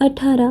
18,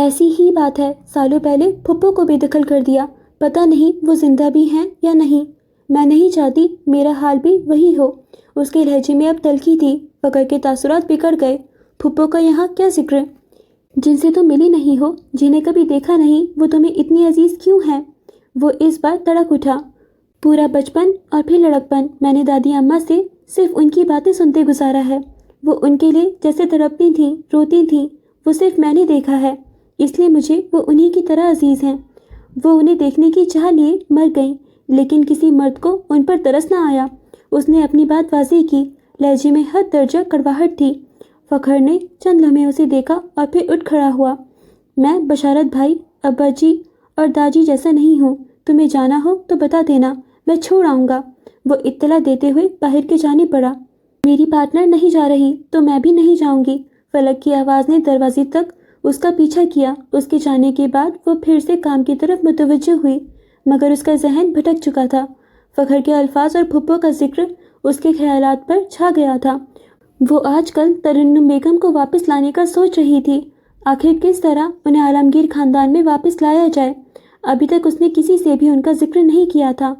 ایسی ہی بات ہے، سالوں پہلے پھپھو کو بے دخل کر دیا، پتہ نہیں وہ زندہ بھی ہیں یا نہیں۔ میں نہیں چاہتی میرا حال بھی وہی ہو۔ اس کے لہجے میں اب تلخی تھی۔ فخر کے تاثرات بگڑ گئے۔ پھپھو کا یہاں کیا ذکر؟ جن سے تم ملی نہیں ہو، جنہیں کبھی دیکھا نہیں، وہ تمہیں اتنی عزیز کیوں ہیں؟ وہ اس بار تڑک اٹھا۔ پورا بچپن اور پھر لڑکپن میں نے دادی اماں سے صرف ان کی باتیں سنتے گزارا ہے۔ وہ ان کے لیے جیسے تڑپتی تھیں، روتی تھیں، وہ صرف میں نے دیکھا ہے، اس لیے مجھے وہ انہی کی طرح عزیز ہیں۔ وہ انہیں دیکھنے کی چاہ لیے مر گئیں، لیکن کسی مرد کو ان پر ترس نہ آیا۔ اس نے اپنی بات واضح کی، لہجے میں حد درجہ کڑواہٹ تھی۔ فخر نے چند لمحے اسے دیکھا اور پھر اٹھ کھڑا ہوا۔ میں بشارت بھائی، ابا جی اور داجی جیسا نہیں ہوں، تمہیں جانا ہو تو بتا دینا، میں چھوڑ آؤں گا۔ وہ اطلاع دیتے ہوئے باہر کی جانب بڑھا۔ میری پارٹنر نہیں جا رہی تو میں بھی نہیں جاؤں گی۔ فلک کی آواز نے دروازے تک اس کا پیچھا کیا۔ اس کے جانے کے بعد وہ پھر سے کام کی طرف متوجہ ہوئی، مگر اس کا ذہن بھٹک چکا تھا۔ فخر کے الفاظ اور پھپھو کا ذکر اس کے خیالات پر چھا گیا تھا۔ وہ آج کل ترنم بیگم کو واپس لانے کا سوچ رہی تھی۔ آخر کس طرح انہیں عالمگیر خاندان میں واپس لایا جائے؟ ابھی تک اس نے کسی سے بھی ان کا ذکر نہیں کیا تھا۔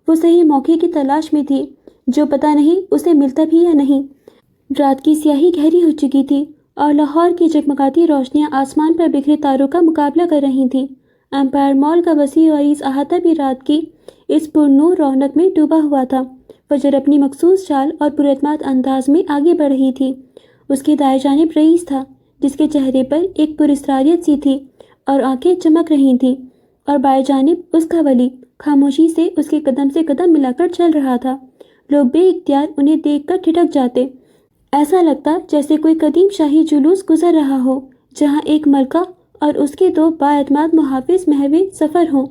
وہ صحیح موقع کی تلاش میں تھی، جو پتہ نہیں اسے ملتا بھی یا نہیں۔ رات کی سیاہی گہری ہو چکی تھی اور لاہور کی جگمگاتی روشنیاں آسمان پر بکھرے تاروں کا مقابلہ کر رہی تھیں۔ امپائر مال کا وسیع و عریض احاطہ بھی رات کی اس پرنور رونق میں ڈوبا ہوا تھا۔ فجر اپنی مخصوص چال اور پراعتماد انداز میں آگے بڑھ رہی تھی۔ اس کے دائیں جانب رئیس تھا، جس کے چہرے پر ایک پراسراریت سی تھی اور آنکھیں چمک رہی تھیں، اور بائیں جانب اس کا ولی خاموشی سے اس کے قدم سے قدم ملا کر چل رہا تھا۔ لوگ بے اختیار انہیں دیکھ کر ٹھٹک جاتے۔ ایسا لگتا جیسے کوئی قدیم شاہی جلوس گزر رہا ہو، جہاں ایک ملکہ اور اس کے دو بااعتماد محافظ محو سفر ہوں۔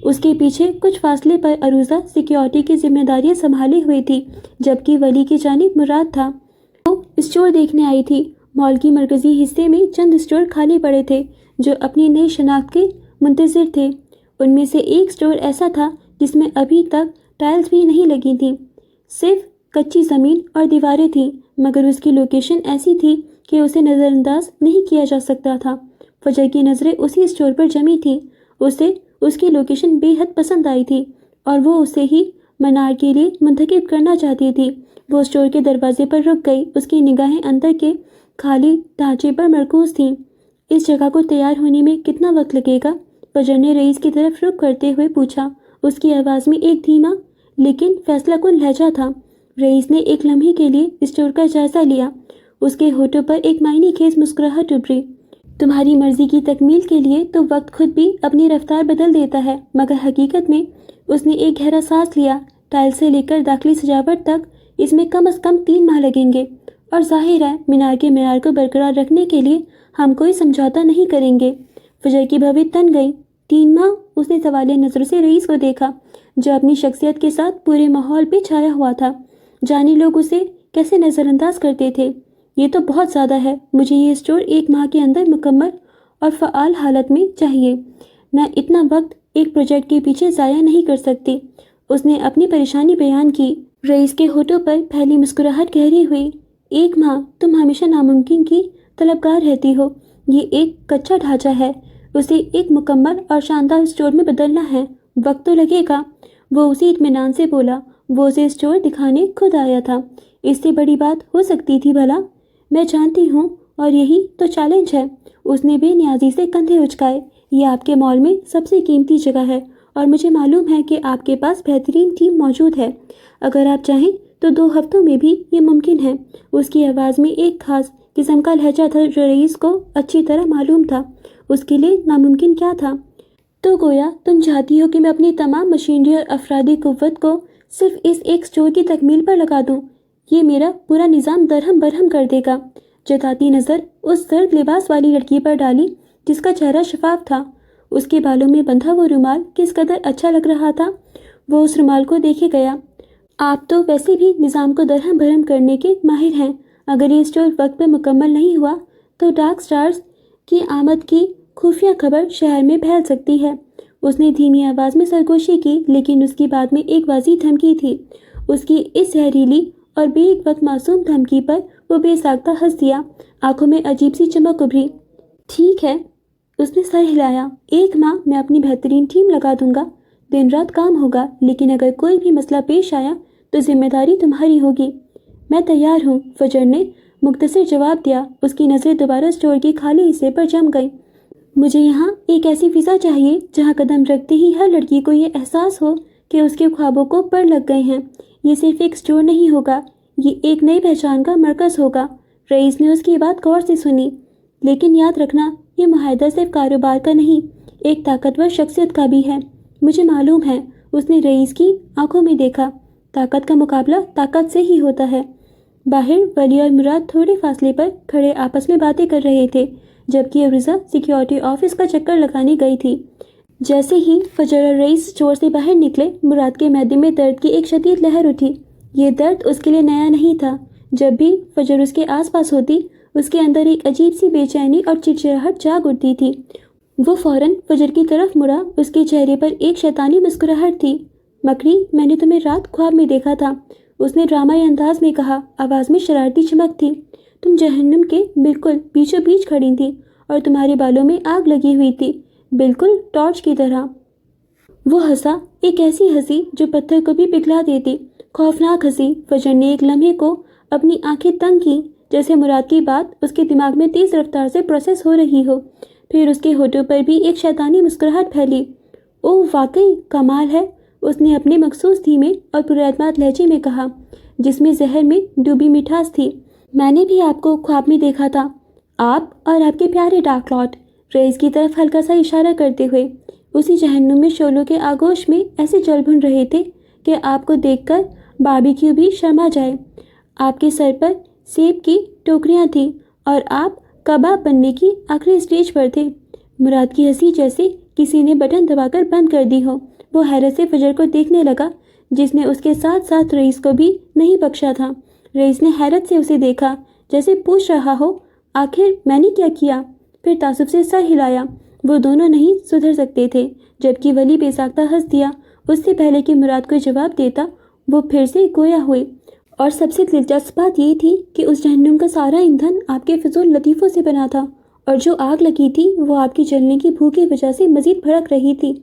اس کے پیچھے کچھ فاصلے پر عروضہ سیکیورٹی کی ذمہ داریاں سنبھالے ہوئے تھی، جبکہ ولی کی جانب مراد تھا۔ وہ اسٹور دیکھنے آئی تھی۔ مال کی مرکزی حصے میں چند اسٹور خالی پڑے تھے جو اپنی نئی شناخت کے منتظر تھے۔ ان میں سے ایک اسٹور ایسا تھا جس میں ابھی تک ٹائلز بھی نہیں لگی تھیں، صرف کچی زمین اور دیواریں تھیں، مگر اس کی لوکیشن ایسی تھی کہ اسے نظر انداز نہیں کیا جا سکتا تھا۔ فجر کی نظریں اسی اسٹور پر جمی تھیں۔ اسے اس کی لوکیشن بے حد پسند آئی تھی اور وہ اسے ہی منار کے لیے منتخب کرنا چاہتی تھی۔ وہ اسٹور کے دروازے پر رک گئی۔ اس کی نگاہیں اندر کے خالی ڈھانچے پر مرکوز تھیں۔ اس جگہ کو تیار ہونے میں کتنا وقت لگے گا؟ فجر نے رئیس کی طرف رخ کرتے ہوئے پوچھا۔ اس کی آواز میں ایک دھیما لیکن فیصلہ کن لہجہ تھا۔ رئیس نے ایک لمحے کے لیے اسٹور کا جائزہ لیا۔ اس کے ہونٹوں پر ایک معنی خیز مسکراہٹ ابھری۔ تمہاری مرضی کی تکمیل کے لیے تو وقت خود بھی اپنی رفتار بدل دیتا ہے، مگر حقیقت میں اس نے ایک گہرا سانس لیا۔ ٹائل سے لے کر داخلی سجاوٹ تک اس میں کم از کم 3 ماہ لگیں گے، اور ظاہر ہے مینار کے معیار کو برقرار رکھنے کے لیے ہم کوئی سمجھوتا نہیں کریں گے۔ فجر کی بھویں تن گئی۔ 3 ماہ؟ اس نے سوالیہ نظروں سے رئیس کو دیکھا، جو اپنی شخصیت کے ساتھ پورے ماحول پہ چھایا ہوا تھا۔ جانے لوگ اسے کیسے نظر انداز کرتے تھے۔ یہ تو بہت زیادہ ہے۔ مجھے یہ اسٹور 1 ماہ کے اندر مکمل اور فعال حالت میں چاہیے۔ میں اتنا وقت ایک پروجیکٹ کے پیچھے ضائع نہیں کر سکتی۔ اس نے اپنی پریشانی بیان کی۔ رئیس کے ہونٹوں پر پھیلی مسکراہٹ گہری ہوئی۔ 1 ماہ؟ تم ہمیشہ ناممکن کی طلبگار رہتی ہو۔ یہ ایک کچا ڈھانچہ ہے، اسے ایک مکمل اور شاندار اسٹور میں بدلنا ہے۔ وقت تو لگے گا، وہ اسی اطمینان سے بولا۔ وہ اسے اسٹور دکھانے خود آیا تھا۔ اس سے بڑی بات ہو سکتی تھی بھلا؟ میں جانتی ہوں، اور یہی تو چیلنج ہے۔ اس نے بے نیازی سے کندھے اچکائے۔ یہ آپ کے مال میں سب سے قیمتی جگہ ہے، اور مجھے معلوم ہے کہ آپ کے پاس بہترین ٹیم موجود ہے۔ اگر آپ چاہیں تو 2 ہفتوں میں بھی یہ ممکن ہے۔ اس کی آواز میں ایک خاص قسم کا لہجہ تھا جو رئیس کو اچھی طرح معلوم تھا۔ اس کے لیے ناممکن کیا تھا؟ تو گویا تم چاہتی ہو کہ میں اپنی تمام مشینری اور افرادی قوت کو صرف اس ایک اسٹور کی تکمیل پر لگا دوں؟ یہ میرا پورا نظام درہم برہم کر دے گا۔ جتاتی نظر اس زرد لباس والی لڑکی پر ڈالی جس کا چہرہ شفاف تھا۔ اس کے بالوں میں بندھا وہ رومال کس قدر اچھا لگ رہا تھا۔ وہ اس رومال کو دیکھے گیا۔ آپ تو ویسے بھی نظام کو درہم برہم کرنے کے ماہر ہیں۔ اگر یہ اسٹور وقت پر مکمل نہیں ہوا تو ڈارک سٹارز کی آمد کی خفیہ خبر شہر میں پھیل سکتی ہے۔ اس نے دھیمی آواز میں سرگوشی کی، لیکن اس کی بات میں ایک واضح دھمکی تھی۔ اس کی اس زہریلی اور بے ایک وقت معصوم دھمکی پر وہ بے ساختہ ہنس دیا۔ آنکھوں میں عجیب سی چمک ابھری۔ ٹھیک ہے، اس نے سر ہلایا۔ 1 ماہ میں اپنی بہترین ٹیم لگا دوں گا، دن رات کام ہوگا، لیکن اگر کوئی بھی مسئلہ پیش آیا تو ذمہ داری تمہاری ہوگی۔ میں تیار ہوں، فجر نے مختصر جواب دیا۔ اس کی نظریں دوبارہ اسٹور کے خالی حصے پر جم گئیں۔ مجھے یہاں ایک ایسی فضا چاہیے جہاں قدم رکھتے ہی ہر لڑکی کو یہ احساس ہو کہ اس کے خوابوں کو پر لگ گئے ہیں۔ یہ صرف ایک اسٹور نہیں ہوگا، یہ ایک نئی پہچان کا مرکز ہوگا۔ رئیس نے اس کی بات غور سے سنی۔ لیکن یاد رکھنا، یہ معاہدہ صرف کاروبار کا نہیں، ایک طاقتور شخصیت کا بھی ہے۔ مجھے معلوم ہے، اس نے رئیس کی آنکھوں میں دیکھا۔ طاقت کا مقابلہ طاقت سے ہی ہوتا ہے۔ باہر ولی اور مراد تھوڑے فاصلے پر کھڑے آپس میں باتیں کر رہے تھے، جبکہ عروضہ سیکیورٹی آفس کا چکر لگانے گئی تھی۔ جیسے ہی فجر اور رئیس اسٹور سے باہر نکلے، مراد کے معدے میں درد کی ایک شدید لہر اٹھی۔ یہ درد اس کے لیے نیا نہیں تھا۔ جب بھی فجر اس کے آس پاس ہوتی، اس کے اندر ایک عجیب سی بے چینی اور چڑچڑاہٹ جاگ اٹھتی تھی۔ وہ فوراً فجر کی طرف مڑا۔ اس کے چہرے پر ایک شیطانی مسکراہٹ تھی۔ مکری، میں نے تمہیں رات خواب میں دیکھا تھا، اس نے ڈرامائی انداز میں کہا، آواز میں شرارتی چمک تھی۔ تم جہنم کے بالکل بیچوں بیچ کھڑی تھی اور تمہارے بالوں میں آگ لگی ہوئی تھی، بالکل ٹارچ کی طرح۔ وہ ہنسا، ایک ایسی ہنسی جو پتھر کو بھی پگھلا دیتی، خوفناک ہنسی۔ فجر نے ایک لمحے کو اپنی آنکھیں تنگ کی، جیسے مراد کی بات اس کے دماغ میں تیز رفتار سے پروسیس ہو رہی ہو۔ پھر اس کے ہونٹوں پر بھی ایک شیطانی مسکراہٹ پھیلی۔ اوہ، واقعی کمال ہے، اس نے اپنے مخصوص دھیمے اور پراعتماد لہجے میں کہا، جس میں زہر میں ڈوبی مٹھاس تھی۔ میں نے بھی آپ کو خواب میں دیکھا تھا، آپ اور آپ کے پیارے ڈارک لارڈ، رئیس کی طرف ہلکا سا اشارہ کرتے ہوئے۔ اسی جہنم میں شعلوں کے آغوش میں ایسے جل بھن رہے تھے کہ آپ کو دیکھ کر باربیکیو بھی شرما جائے۔ آپ کے سر پر سیب کی ٹوکریاں تھیں اور آپ کباب بننے کی آخری اسٹیج پر تھے۔ مراد کی ہنسی جیسے کسی نے بٹن دبا کر بند کر دی ہو۔ وہ حیرت سے فجر کو دیکھنے لگا، جس نے اس کے ساتھ ساتھ رئیس کو بھی نہیں بخشا تھا۔ رئیس نے حیرت سے اسے دیکھا، جیسے پوچھ رہا ہو، آخر میں نے کیا کیا؟ پھر تعصب سے سر ہلایا۔ وہ دونوں نہیں سدھر سکتے تھے۔ جبکہ ولی بے ساختہ ہنس دیا۔ اس سے پہلے کہ مراد کو جواب دیتا، وہ پھر سے گویا ہوئے۔ اور سب سے دلچسپ بات یہ تھی کہ اس جہنم کا سارا ایندھن آپ کے فضول لطیفوں سے بنا تھا، اور جو آگ لگی تھی وہ آپ کی جلنے کی بھوک کی وجہ سے مزید بھڑک رہی تھی۔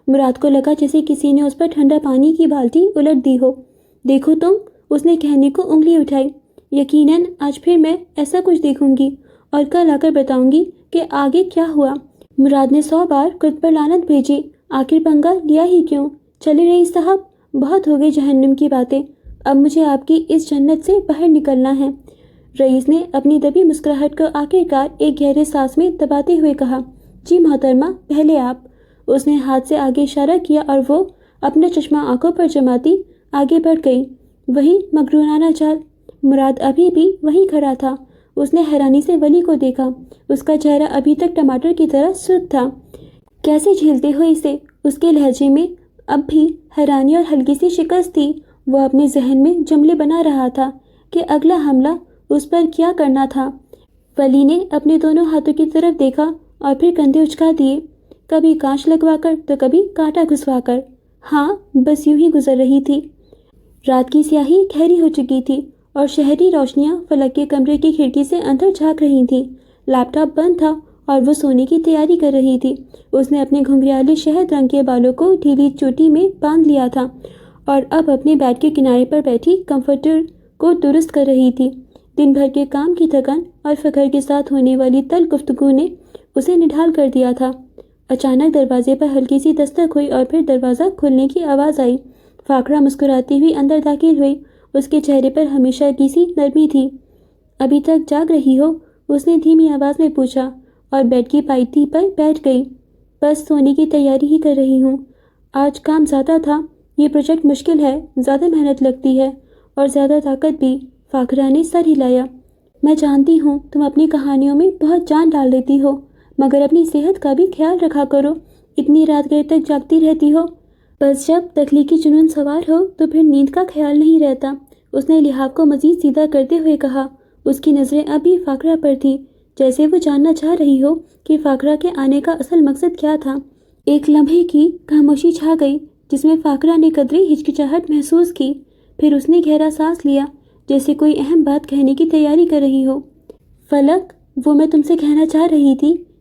مراد کو لگا جیسے کسی نے اس پر ٹھنڈا پانی کی بالٹی الٹ دی ہو۔ دیکھو تم، اس نے کہنے کو انگلی اٹھائی، یقیناً آج پھر میں ایسا کچھ دیکھوں گی اور کل آ کر بتاؤں گی کہ آگے کیا ہوا۔ مراد نے 100 بار خود پر لعنت بھیجی۔ آخر پنگا لیا ہی کیوں؟ چلے رئیس صاحب، بہت ہو گئی جہنم کی باتیں، اب مجھے آپ کی اس جنت سے باہر نکلنا ہے۔ رئیس نے اپنی دبی مسکراہٹ کو آخرکار ایک گہرے سانس میں دباتے ہوئے کہا، جی محترمہ، پہلے آپ۔ اس نے ہاتھ سے آگے اشارہ کیا اور وہ اپنا چشمہ آنکھوں پر جماتی آگے بڑھ گئی۔ وہی مغرورانہ چال۔ مراد ابھی بھی وہیں کھڑا تھا۔ اس نے حیرانی سے ولی کو دیکھا۔ اس کا چہرہ ابھی تک ٹماٹر کی طرح سرخ تھا۔ کیسے جھیلتے ہو اسے؟ اس کے لہجے میں اب بھی حیرانی اور ہلکی سی شکست تھی۔ وہ اپنے ذہن میں جملے بنا رہا تھا کہ اگلا حملہ اس پر کیا کرنا تھا۔ ولی نے اپنے دونوں ہاتھوں کی طرف دیکھا اور پھر کندھے اچکا دیے، کبھی کانچ لگوا کر تو کبھی کانٹا گھسوا کر۔ ہاں، بس یوں ہی گزر رہی تھی۔ رات کی سیاہی گہری ہو چکی تھی اور شہری روشنیاں فلک کے کمرے کی کھڑکی سے اندر جھانک رہی تھیں۔ لیپ ٹاپ بند تھا اور وہ سونے کی تیاری کر رہی تھی۔ اس نے اپنے گھنگریالے شہد رنگ کے بالوں کو ڈھیلی چوٹی میں باندھ لیا تھا اور اب اپنے بیڈ کے کنارے پر بیٹھی کمفرٹر کو درست کر رہی تھی۔ دن بھر کے کام کی تھکن اور فخر کے ساتھ ہونے والی تلخ گفتگو نے اسے نڈھال کر دیا تھا۔ اچانک دروازے پر ہلکی سی دستک ہوئی اور پھر دروازہ کھلنے کی آواز آئی۔ فاقرہ مسکراتی ہوئی اندر داخل ہوئی۔ اس کے چہرے پر ہمیشہ کی سی نرمی تھی۔ ابھی تک جاگ رہی ہو؟ اس نے دھیمی آواز میں پوچھا اور بیڈ کی پائٹی پر بیٹھ گئی۔ بس سونے کی تیاری ہی کر رہی ہوں، آج کام زیادہ تھا، یہ پروجیکٹ مشکل ہے، زیادہ محنت لگتی ہے اور زیادہ طاقت بھی۔ فاقرہ نے سر ہلایا۔ میں جانتی ہوں تم اپنی کہانیوں میں بہت جان ڈال دیتی ہو، مگر اپنی صحت کا بھی خیال رکھا کرو، اتنی رات دیر تک جاگتی رہتی ہو۔ بس جب تخلیقی جنون سوار ہو تو پھر نیند کا خیال نہیں رہتا۔ اس نے لحاف کو مزید سیدھا کرتے ہوئے کہا۔ اس کی نظریں ابھی فاقرہ پر تھیں، جیسے وہ جاننا چاہ رہی ہو کہ فاقرہ کے آنے کا اصل مقصد کیا تھا۔ ایک لمحے کی خاموشی چھا گئی، جس میں فاقرہ نے قدرے ہچکچاہٹ محسوس کی۔ پھر اس نے گہرا سانس لیا، جیسے کوئی اہم بات کہنے کی تیاری کر رہی ہو۔ فلک، وہ میں تم سے کہنا چاہ رہی تھی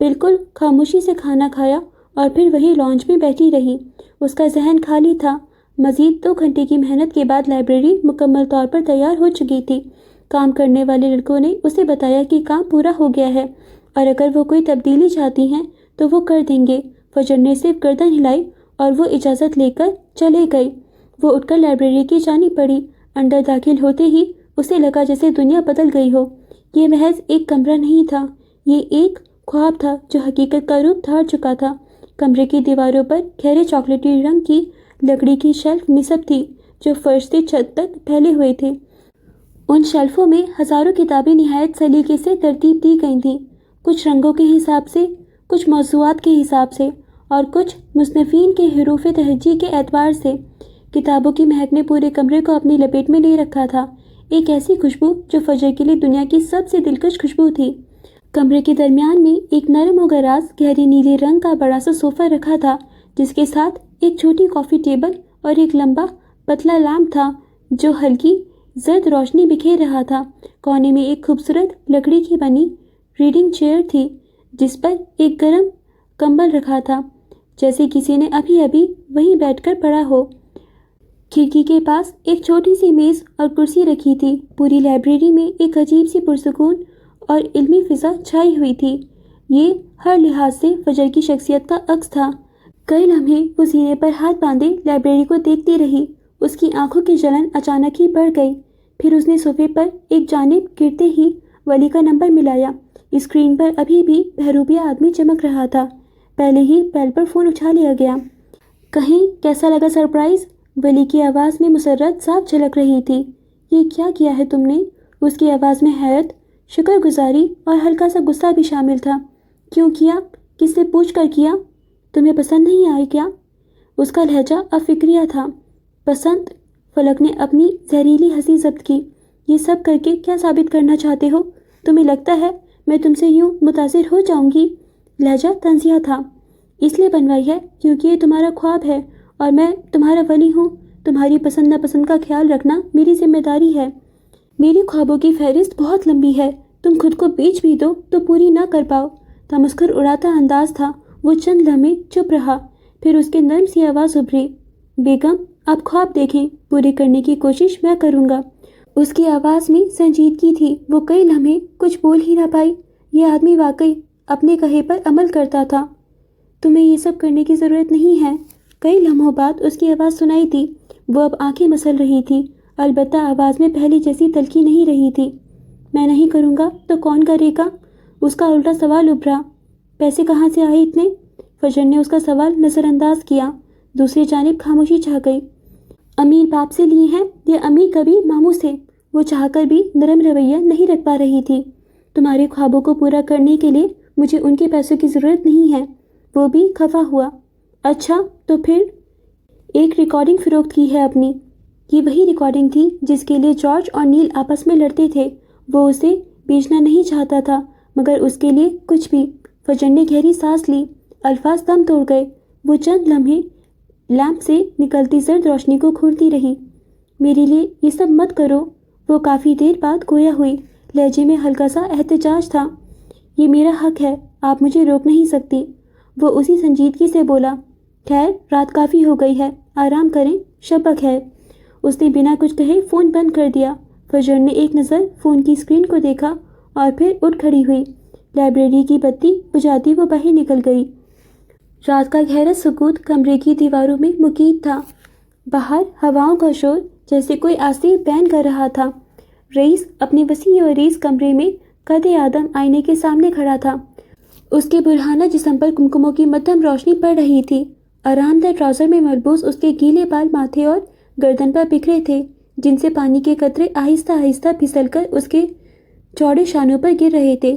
بالکل خاموشی سے کھانا کھایا اور پھر وہی لانچ میں بیٹھی رہی۔ اس کا ذہن خالی تھا۔ مزید 2 گھنٹے کی محنت کے بعد لائبریری مکمل طور پر تیار ہو چکی تھی۔ کام کرنے والے لڑکوں نے اسے بتایا کہ کام پورا ہو گیا ہے اور اگر وہ کوئی تبدیلی چاہتی ہیں تو وہ کر دیں گے۔ فجر نے صرف گردن ہلائی اور وہ اجازت لے کر چلے گئی۔ وہ اٹھ کر لائبریری کی جانب بڑھی۔ اندر داخل ہوتے ہی اسے لگا جیسے دنیا بدل گئی ہو۔ یہ محض ایک کمرہ نہیں تھا، یہ ایک خواب تھا جو حقیقت کا روپ دھار چکا تھا۔ کمرے کی دیواروں پر گہرے چاکلیٹی رنگ کی لکڑی کی شیلف نصب تھی جو فرش سے چھت تک پھیلے ہوئے تھے۔ ان شیلفوں میں ہزاروں کتابیں نہایت سلیقے سے ترتیب دی گئی تھیں، کچھ رنگوں کے حساب سے، کچھ موضوعات کے حساب سے اور کچھ مصنفین کے حروف تہجی کے اعتبار سے۔ کتابوں کی مہک نے پورے کمرے کو اپنی لپیٹ میں لے رکھا تھا، ایک ایسی خوشبو جو فجر کے لیے دنیا کی سب سے دلکش خوشبو تھی۔ کمرے کے درمیان میں ایک نرم و گراز گہری نیلے رنگ کا بڑا سا صوفہ رکھا تھا جس کے ساتھ ایک چھوٹی کافی ٹیبل اور ایک لمبا پتلا لیمپ تھا جو ہلکی زرد روشنی بکھیر رہا تھا۔ کونے میں ایک خوبصورت لکڑی کی بنی ریڈنگ چیئر تھی جس پر ایک گرم کمبل رکھا تھا جیسے کسی نے ابھی ابھی وہیں بیٹھ کر پڑھا ہو۔ کھڑکی کے پاس ایک چھوٹی سی میز اور کرسی رکھی تھی۔ پوری لائبریری میں ایک عجیب سی پرسکون اور علمی فضا چھائی ہوئی تھی۔ یہ ہر لحاظ سے فجر کی شخصیت کا عکس تھا۔ کئی لمحے وہ سینے پر ہاتھ باندھے لائبریری کو دیکھتی رہی۔ اس کی آنکھوں کی جلن اچانک ہی بڑھ گئی۔ پھر اس نے صوفے پر ایک جانب گرتے ہی ولی کا نمبر ملایا۔ اسکرین پر ابھی بھی بہروپیہ آدمی چمک رہا تھا۔ پہلے ہی بیل پر فون اٹھا لیا گیا۔ کہیں کیسا لگا سرپرائز؟ ولی کی آواز میں مسرت صاف جھلک رہی تھی۔ یہ کیا کیا ہے تم نے؟ اس کی آواز میں حیرت، شکر گزاری اور ہلکا سا غصہ بھی شامل تھا۔ کیوں کیا؟ کس سے پوچھ کر کیا؟ تمہیں پسند نہیں آئی کیا؟ اس کا لہجہ اب فکریہ تھا۔ پسند؟ فلک نے اپنی زہریلی ہنسی ضبط کی۔ یہ سب کر کے کیا ثابت کرنا چاہتے ہو؟ تمہیں لگتا ہے میں تم سے یوں متاثر ہو جاؤں گی؟ لہجہ طنزیہ تھا۔ اس لیے بنوائی ہے کیونکہ یہ تمہارا خواب ہے اور میں تمہارا ولی ہوں۔ تمہاری پسند ناپسند کا خیال رکھنا میری ذمہ داری ہے۔ میری خوابوں کی فہرست بہت لمبی ہے، تم خود کو بیچ بھی دو تو پوری نہ کر پاؤ۔ تمسخر اڑاتا انداز تھا۔ وہ چند لمحے چپ رہا، پھر اس کے نرم سی آواز ابھری، بیگم آپ خواب دیکھیں، پوری کرنے کی کوشش میں کروں گا۔ اس کی آواز میں سنجیدگی تھی۔ وہ کئی لمحے کچھ بول ہی نہ پائی۔ یہ آدمی واقعی اپنے کہے پر عمل کرتا تھا۔ تمہیں یہ سب کرنے کی ضرورت نہیں ہے۔ کئی لمحوں بعد اس کی آواز سنائی دی۔ وہ اب آنکھیں مسل رہی تھی، البتہ آواز میں پہلے جیسی تلخی نہیں رہی تھی۔ میں نہیں کروں گا تو کون کرے گا؟ اس کا الٹا سوال ابھرا۔ پیسے کہاں سے آئے اتنے؟ فجر نے اس کا سوال نظر انداز کیا۔ دوسری جانب خاموشی چھا گئی۔ امیر باپ سے لیے ہیں یا امیر کبیر ماموں سے؟ وہ چاہ کر بھی نرم رویہ نہیں رکھ پا رہی تھی۔ تمہارے خوابوں کو پورا کرنے کے لیے مجھے ان کے پیسوں کی ضرورت نہیں ہے۔ وہ بھی خفا ہوا۔ اچھا تو پھر؟ ایک ریکارڈنگ فروخت کی ہے اپنی۔ یہ وہی ریکارڈنگ تھی جس کے لیے جارج اور نیل آپس میں لڑتے تھے۔ وہ اسے بیچنا نہیں چاہتا تھا مگر اس کے لیے کچھ بھی۔ فجر نے گہری سانس لی، الفاظ دم توڑ گئے۔ وہ چند لمحے لیمپ سے نکلتی زرد روشنی کو گھورتی رہی۔ میرے لیے یہ سب مت کرو، وہ کافی دیر بعد گویا ہوئی۔ لہجے میں ہلکا سا احتجاج تھا۔ یہ میرا حق ہے، آپ مجھے روک نہیں سکتی۔ وہ اسی سنجیدگی سے بولا، خیر رات کافی ہو گئی ہے، آرام کریں، شب بخیر۔ اس نے بنا کچھ کہے فون بند کر دیا۔ فجر نے ایک نظر فون کی اسکرین کو دیکھا اور پھر اٹھ کھڑی ہوئی۔ لائبریری کی بتی بجھاتی وہ باہر نکل گئی۔ رات کا گہرا سکوت کمرے کی دیواروں میں مقید تھا۔ باہر ہواؤں کا شور جیسے کوئی آصف بیان کر رہا تھا۔ رئیس اپنے وسیع و عریض کمرے میں قد آدم آئینے کے سامنے کھڑا تھا۔ اس کے برہنہ جسم پر کمکموں کی مدھم روشنی پڑ رہی تھی۔ آرام دہ ٹراؤزر میں ملبوس اس کے گیلے بال ماتھے اور گردن پر بکھرے تھے جن سے پانی کے قطرے آہستہ آہستہ پھسل کر اس کے چوڑے شانوں پر گر رہے تھے۔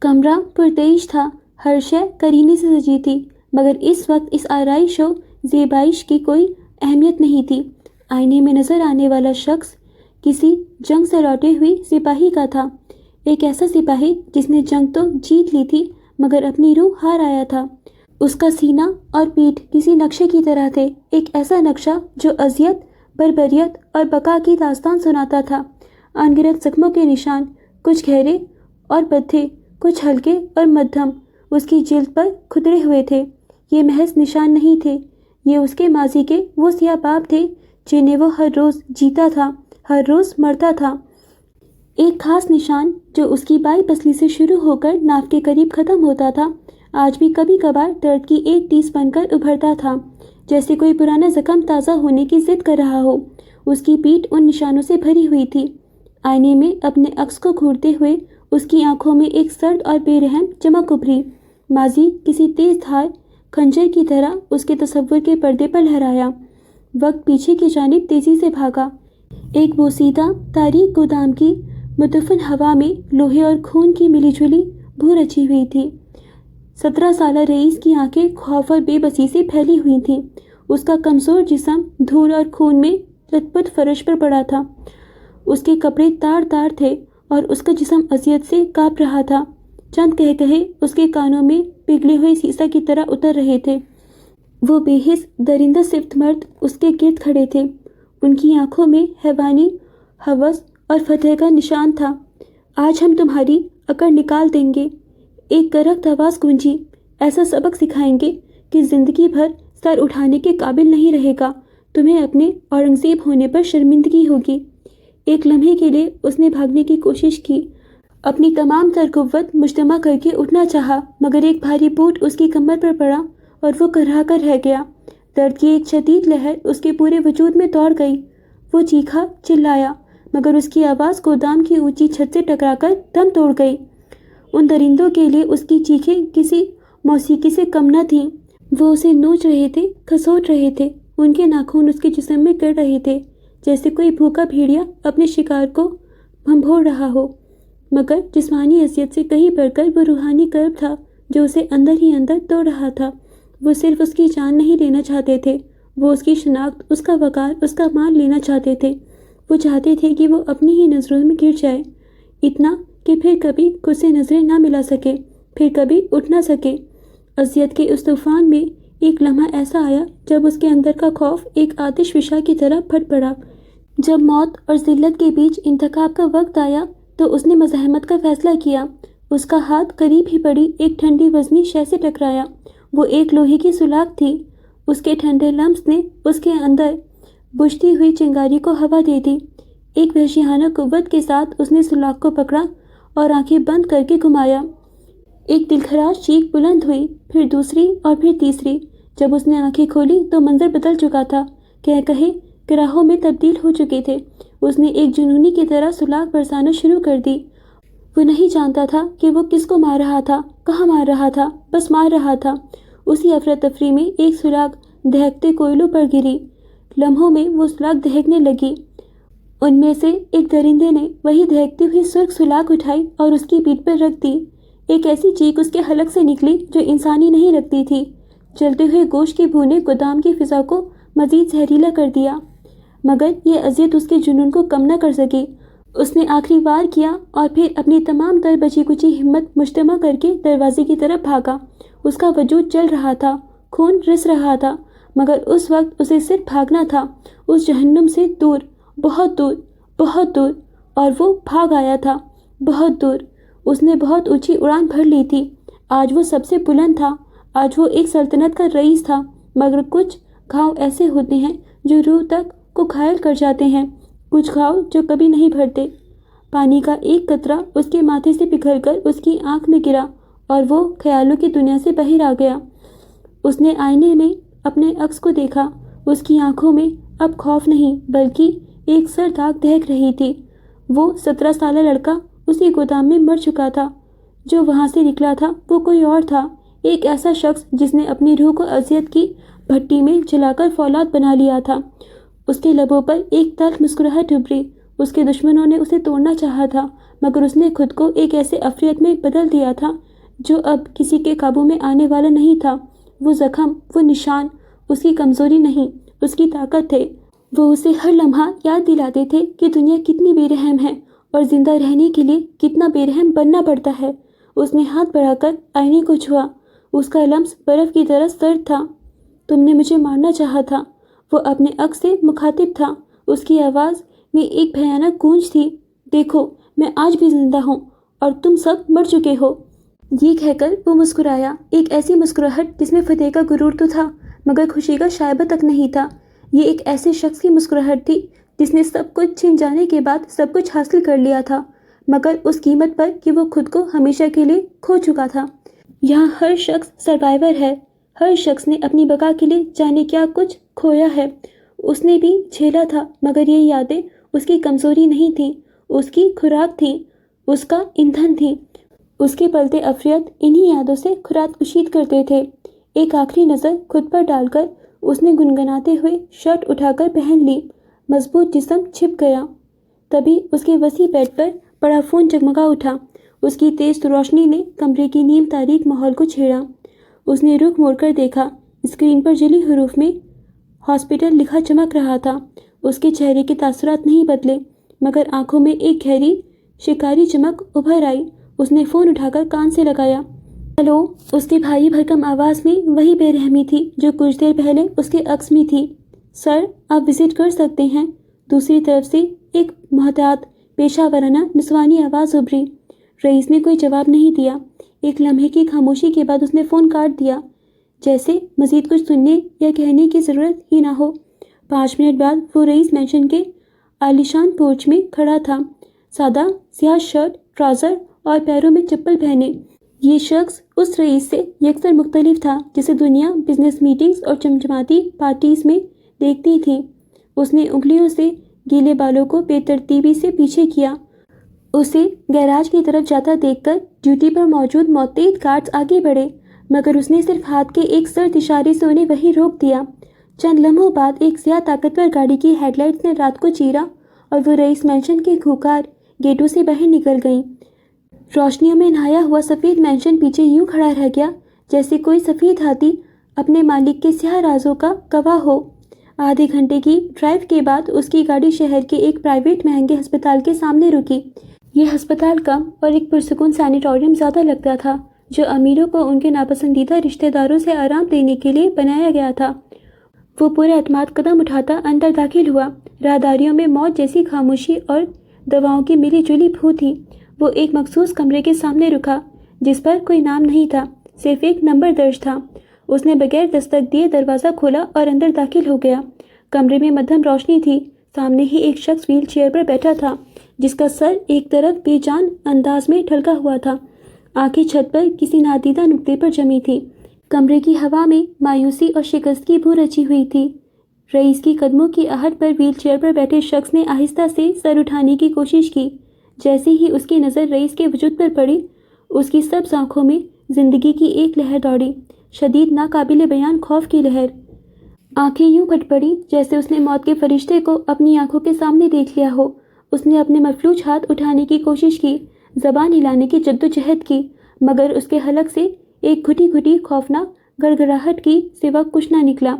کمرہ پرتعیش تھا، ہر شے کرینی سے سجی تھی، مگر اس وقت اس آرائش و زیبائش کی کوئی اہمیت نہیں تھی۔ آئینے میں نظر آنے والا شخص کسی جنگ سے لوٹے ہوئے سپاہی کا تھا، ایک ایسا سپاہی جس نے جنگ تو جیت لی تھی مگر اپنی روح ہار آیا تھا۔ اس کا سینہ اور پیٹھ کسی نقشے کی طرح تھے، ایک ایسا نقشہ جو اذیت، بربریت اور بقا کی داستان سناتا تھا۔ ان گنت زخموں کے نشان، کچھ گہرے اور بدھے، کچھ ہلکے اور مدھم، اس کی جلد پر کھدرے ہوئے تھے۔ یہ محض نشان نہیں تھے، یہ اس کے ماضی کے وہ سیاہ باب تھے جنہیں وہ ہر روز جیتا تھا، ہر روز مرتا تھا۔ ایک خاص نشان جو اس کی بائیں پسلی سے شروع ہو کر ناف کے قریب ختم ہوتا تھا، آج بھی کبھی کبھار درد کی ایک ٹیس بن کر ابھرتا تھا، جیسے کوئی پرانا زخم تازہ ہونے کی ضد کر رہا ہو۔ اس کی پیٹھ ان نشانوں سے بھری ہوئی تھی۔ آئینے میں اپنے عکس کو گھورتے ہوئے اس کی آنکھوں میں ایک سرد اور بے رحم چمک ابھری۔ ماضی کسی تیز دھار خنجر کی طرح اس کے تصور کے پردے پر لہرایا۔ وقت پیچھے کی جانب تیزی سے بھاگا۔ ایک بوسیدہ تاریک گودام کی مدفن ہوا میں لوہے اور خون کی ملی جلی بو رچی ہوئی تھی۔ 17 سالہ رئیس کی آنکھیں خوف اور بے بسی سے پھیلی ہوئی تھیں۔ اس کا کمزور جسم دھول اور خون میں لت پت فرش پر پڑا تھا۔ اس کے کپڑے تار تار تھے اور اس کا جسم اذیت سے کانپ رہا تھا۔ چند کہے اس کے کانوں میں پگھلے ہوئے سیسہ کی طرح اتر رہے تھے۔ وہ بے حس درندہ صفت مرد اس کے گرد کھڑے تھے۔ ان کی آنکھوں میں حیوانی ہوس اور فتح کا نشان تھا۔ آج ہم تمہاری اکڑ نکال دیں گے، ایک کرخت آواز گونجی۔ ایسا سبق سکھائیں گے کہ زندگی بھر سر اٹھانے کے قابل نہیں رہے گا۔ تمہیں اپنے اورنگزیب ہونے پر شرمندگی ہوگی۔ ایک لمحے کے لیے اس نے بھاگنے کی کوشش کی، اپنی تمام تر قوت مجتمع کر کے اٹھنا چاہا، مگر ایک بھاری بوجھ اس کی کمر پر پڑا اور وہ کرہا کر رہ گیا۔ درد کی ایک شدید لہر اس کے پورے وجود میں دوڑ گئی۔ وہ چیخا، چلایا، مگر اس کی آواز گودام کی اونچی چھت سے ٹکرا کر دم توڑ گئی۔ ان درندوں کے لیے اس کی چیخیں کسی موسیقی سے کم نہ تھیں۔ وہ اسے نوچ رہے تھے، کھسوٹ رہے تھے۔ ان کے ناخن اس کے جسم میں گڑ رہے تھے، جیسے کوئی بھوکا بھیڑیا اپنے شکار کو بھنبھوڑ رہا ہو۔ مگر جسمانی اذیت سے کہیں بڑھ کر وہ روحانی کرب تھا جو اسے اندر ہی اندر توڑ رہا تھا۔ وہ صرف اس کی جان نہیں لینا چاہتے تھے، وہ اس کی شناخت، اس کا وقار، اس کا مال لینا چاہتے تھے۔ وہ چاہتے تھے کہ وہ اپنی ہی نظروں میں گر جائے، اتنا کہ پھر کبھی خود سے نظریں نہ ملا سکے، پھر کبھی اٹھ نہ سکے۔ اذیت کے اس طوفان میں ایک لمحہ ایسا آیا جب اس کے اندر کا خوف ایک آتش فشاں کی طرح پھٹ پڑا۔ جب موت اور ذلت کے بیچ انتخاب کا وقت آیا تو اس نے مزاحمت کا فیصلہ کیا۔ اس کا ہاتھ قریب ہی پڑی ایک ٹھنڈی وزنی شے سے ٹکرایا۔ وہ ایک لوہے کی سلاخ تھی۔ اس کے ٹھنڈے لمس نے اس کے اندر بجھتی ہوئی چنگاری کو ہوا دے دی۔ ایک وحشیانہ قوت کے ساتھ اس نے سلاخ کو پکڑا اور آنکھیں بند کر کے گھمایا۔ ایک دلخراش چیخ بلند ہوئی، پھر دوسری اور پھر تیسری۔ جب اس نے آنکھیں کھولی تو منظر بدل چکا تھا، کہے گراہوں میں تبدیل ہو چکے تھے۔ اس نے ایک جنونی کی طرح سلاخ برسانا شروع کر دی۔ وہ نہیں جانتا تھا کہ وہ کس کو مار رہا تھا، کہاں مار رہا تھا، بس مار رہا تھا۔ اسی افراتفری میں ایک سلاخ دہکتے کوئلوں پر گری۔ لمحوں میں وہ سلاخ دہکنے لگی۔ ان میں سے ایک درندے نے وہی دہکتی ہوئی سرخ سلاخ اٹھائی اور اس کی پیٹھ پر رکھ دی۔ ایک ایسی چیخ اس کے حلق سے نکلی جو انسانی نہیں لگتی تھی۔ جلتے ہوئے گوشت کی بو نے گودام کی فضا کو مزید زہریلا کر دیا، مگر یہ اذیت اس کے جنون کو کم نہ کر سکی۔ اس نے آخری وار کیا اور پھر اپنی تمام تر بچی کچی ہمت مجتمع کر کے دروازے کی طرف بھاگا۔ اس کا وجود جل رہا تھا، خون رس رہا تھا، مگر اس وقت اسے صرف بھاگنا تھا، اس جہنم سے دور، بہت دور، بہت دور۔ اور وہ بھاگ آیا تھا، بہت دور۔ اس نے بہت اونچی اڑان بھر لی تھی۔ آج وہ سب سے بلند تھا، آج وہ ایک سلطنت کا رئیس تھا۔ مگر کچھ گھاؤ ایسے ہوتے ہیں جو روح تک کو گھائل کر جاتے ہیں، کچھ گھاؤ جو کبھی نہیں بھرتے۔ پانی کا ایک قطرہ اس کے ماتھے سے پگھل کر اس کی آنکھ میں گرا اور وہ خیالوں کی دنیا سے باہر آ گیا۔ اس نے آئینے میں اپنے عکس کو دیکھا۔ اس کی آنکھوں میں اب خوف نہیں بلکہ ایک سرد آگ دہک رہی تھی۔ وہ 17 سالہ لڑکا اسی گودام میں مر چکا تھا۔ جو وہاں سے نکلا تھا وہ کوئی اور تھا، ایک ایسا شخص جس نے اپنی روح کو اذیت کی بھٹی میں جلا کر فولاد بنا لیا تھا۔ اس کے لبوں پر ایک تلخ مسکراہٹ ابھری۔ اس کے دشمنوں نے اسے توڑنا چاہا تھا، مگر اس نے خود کو ایک ایسے عفریت میں بدل دیا تھا جو اب کسی کے قابو میں آنے والا نہیں تھا۔ وہ زخم، وہ نشان، اس کی کمزوری نہیں، اس کی طاقت تھے۔ وہ اسے ہر لمحہ یاد دلاتے تھے کہ دنیا کتنی بے رحم ہے اور زندہ رہنے کے لیے کتنا بے رحم بننا پڑتا ہے۔ اس نے ہاتھ بڑھا کر آئینے کو چھوا۔ اس کا لمس برف کی طرح سرد تھا۔ تم نے مجھے مارنا چاہا تھا، وہ اپنے عکس سے مخاطب تھا۔ اس کی آواز میں ایک بھیانک گونج تھی۔ دیکھو، میں آج بھی زندہ ہوں اور تم سب مر چکے ہو۔ یہ کہہ کر وہ مسکرایا، ایک ایسی مسکراہٹ جس میں فتح کا غرور تو تھا مگر خوشی کا شائبہ تک نہیں تھا۔ یہ ایک ایسے شخص کی مسکراہٹ تھی جس نے سب کچھ چھن جانے کے بعد سب کچھ حاصل کر لیا تھا، مگر اس قیمت پر کہ وہ خود کو ہمیشہ کے لیے کھو چکا تھا۔ یہاں ہر شخص سروائیور ہے، ہر شخص نے اپنی بقا کے لیے جانے کیا کچھ کھویا ہے۔ اس نے بھی جھیلا تھا، مگر یہ یادیں اس کی کمزوری نہیں تھیں، اس کی خوراک تھیں، اس کا ایندھن تھی۔ اس کے پلتے افریت انہی یادوں سے خوراک کشید کرتے تھے۔ ایک آخری نظر خود پر ڈال کر اس نے گنگناتے ہوئے شرٹ اٹھا کر پہن لی، مضبوط جسم چھپ گیا۔ تبھی اس کے وسیع بیڈ پر پڑا فون جگمگا اٹھا۔ اس کی تیز روشنی نے کمرے کی نیم تاریک ماحول کو چھیڑا۔ اس نے رخ موڑ کر دیکھا، اسکرین پر جلی حروف میں ہاسپٹل لکھا چمک رہا تھا۔ اس کے چہرے کے تاثرات نہیں بدلے، مگر آنکھوں میں ایک گہری شکاری چمک ابھر آئی۔ اس نے فون اٹھا کر کان سے لگایا۔ ہیلو، اس کی بھاری بھرکم آواز میں وہی بے رحمی تھی جو کچھ دیر پہلے اس کے عکس میں تھی۔ سر، آپ وزٹ کر سکتے ہیں۔ دوسری طرف سے ایک محتاط پیشہ ورانہ نسوانی آواز ابھری۔ رئیس نے کوئی جواب نہیں دیا۔ ایک لمحے کی خاموشی کے بعد اس نے فون کاٹ دیا، جیسے مزید کچھ سننے یا کہنے کی ضرورت ہی نہ ہو۔ 5 منٹ بعد وہ رئیس مینشن کے عالیشان پورچ میں کھڑا تھا، سادہ سیاہ شرٹ، ٹراؤزر اور پیروں میں چپل پہنے۔ یہ شخص اس رئیس سے یکسر مختلف تھا جسے دنیا بزنس میٹنگز اور چمچماتی پارٹیز میں دیکھتی تھی۔ اس نے انگلیوں سے گیلے بالوں کو بے ترتیبی سے پیچھے کیا۔ اسے گیراج کی طرف جاتا دیکھ کر ڈیوٹی پر موجود متعدد گارڈز آگے بڑھے، مگر اس نے صرف ہاتھ کے ایک سرد اشارے سے انہیں وہیں روک دیا۔ چند لمحوں بعد ایک سیاہ طاقتور گاڑی کی ہیڈ لائٹس نے رات کو چیرا اور وہ رئیس مینشن کے کھوکھار گیٹوں سے باہر نکل گئیں۔ روشنیوں میں نہایا ہوا سفید مینشن پیچھے یوں کھڑا رہ گیا جیسے کوئی سفید ہاتھی اپنے مالک کے سیاہ رازوں کا گواہ ہو۔ آدھے گھنٹے کی ڈرائیو کے بعد اس کی گاڑی شہر کے ایک پرائیویٹ مہنگے ہسپتال کے سامنے رکی۔ یہ ہسپتال کم اور ایک پرسکون سینیٹوریم زیادہ لگتا تھا، جو امیروں کو ان کے ناپسندیدہ رشتہ داروں سے آرام دینے کے لیے بنایا گیا تھا۔ وہ پورے اعتماد قدم اٹھاتا اندر داخل ہوا۔ راہداریوں میں موت جیسی خاموشی اور دواؤں کی ملی جلی بو تھی۔ وہ ایک مخصوص کمرے کے سامنے رکا جس پر کوئی نام نہیں تھا، صرف ایک نمبر درج تھا۔ اس نے بغیر دستک دیے دروازہ کھولا اور اندر داخل ہو گیا۔ کمرے میں مدھم روشنی تھی۔ سامنے ہی ایک شخص وہیل چیئر پر بیٹھا تھا جس کا سر ایک طرف بے جان انداز میں ڈھلکا ہوا تھا، آنکھیں چھت پر کسی نادیدہ نقطے پر جمی تھی۔ کمرے کی ہوا میں مایوسی اور شکست کی بو رچی ہوئی تھی۔ رئیس کی قدموں کی آہٹ پر وہیل چیئر پر بیٹھے شخص نے آہستہ سے سر اٹھانے کی کوشش کی۔ جیسے ہی اس کی نظر رئیس کے وجود پر پڑی، اس کی سبز آنکھوں میں زندگی کی ایک لہر دوڑی، شدید ناقابل بیان خوف کی لہر۔ آنکھیں یوں پھٹ پڑی جیسے اس نے موت کے فرشتے کو اپنی آنکھوں کے سامنے دیکھ لیا ہو۔ اس نے اپنے مفلوج ہاتھ اٹھانے کی کوشش کی، زبان ہلانے کی جدوجہد کی، مگر اس کے حلق سے ایک گھٹی گھٹی خوفناک گڑگڑاہٹ کی سوا کچھ نہ نکلا۔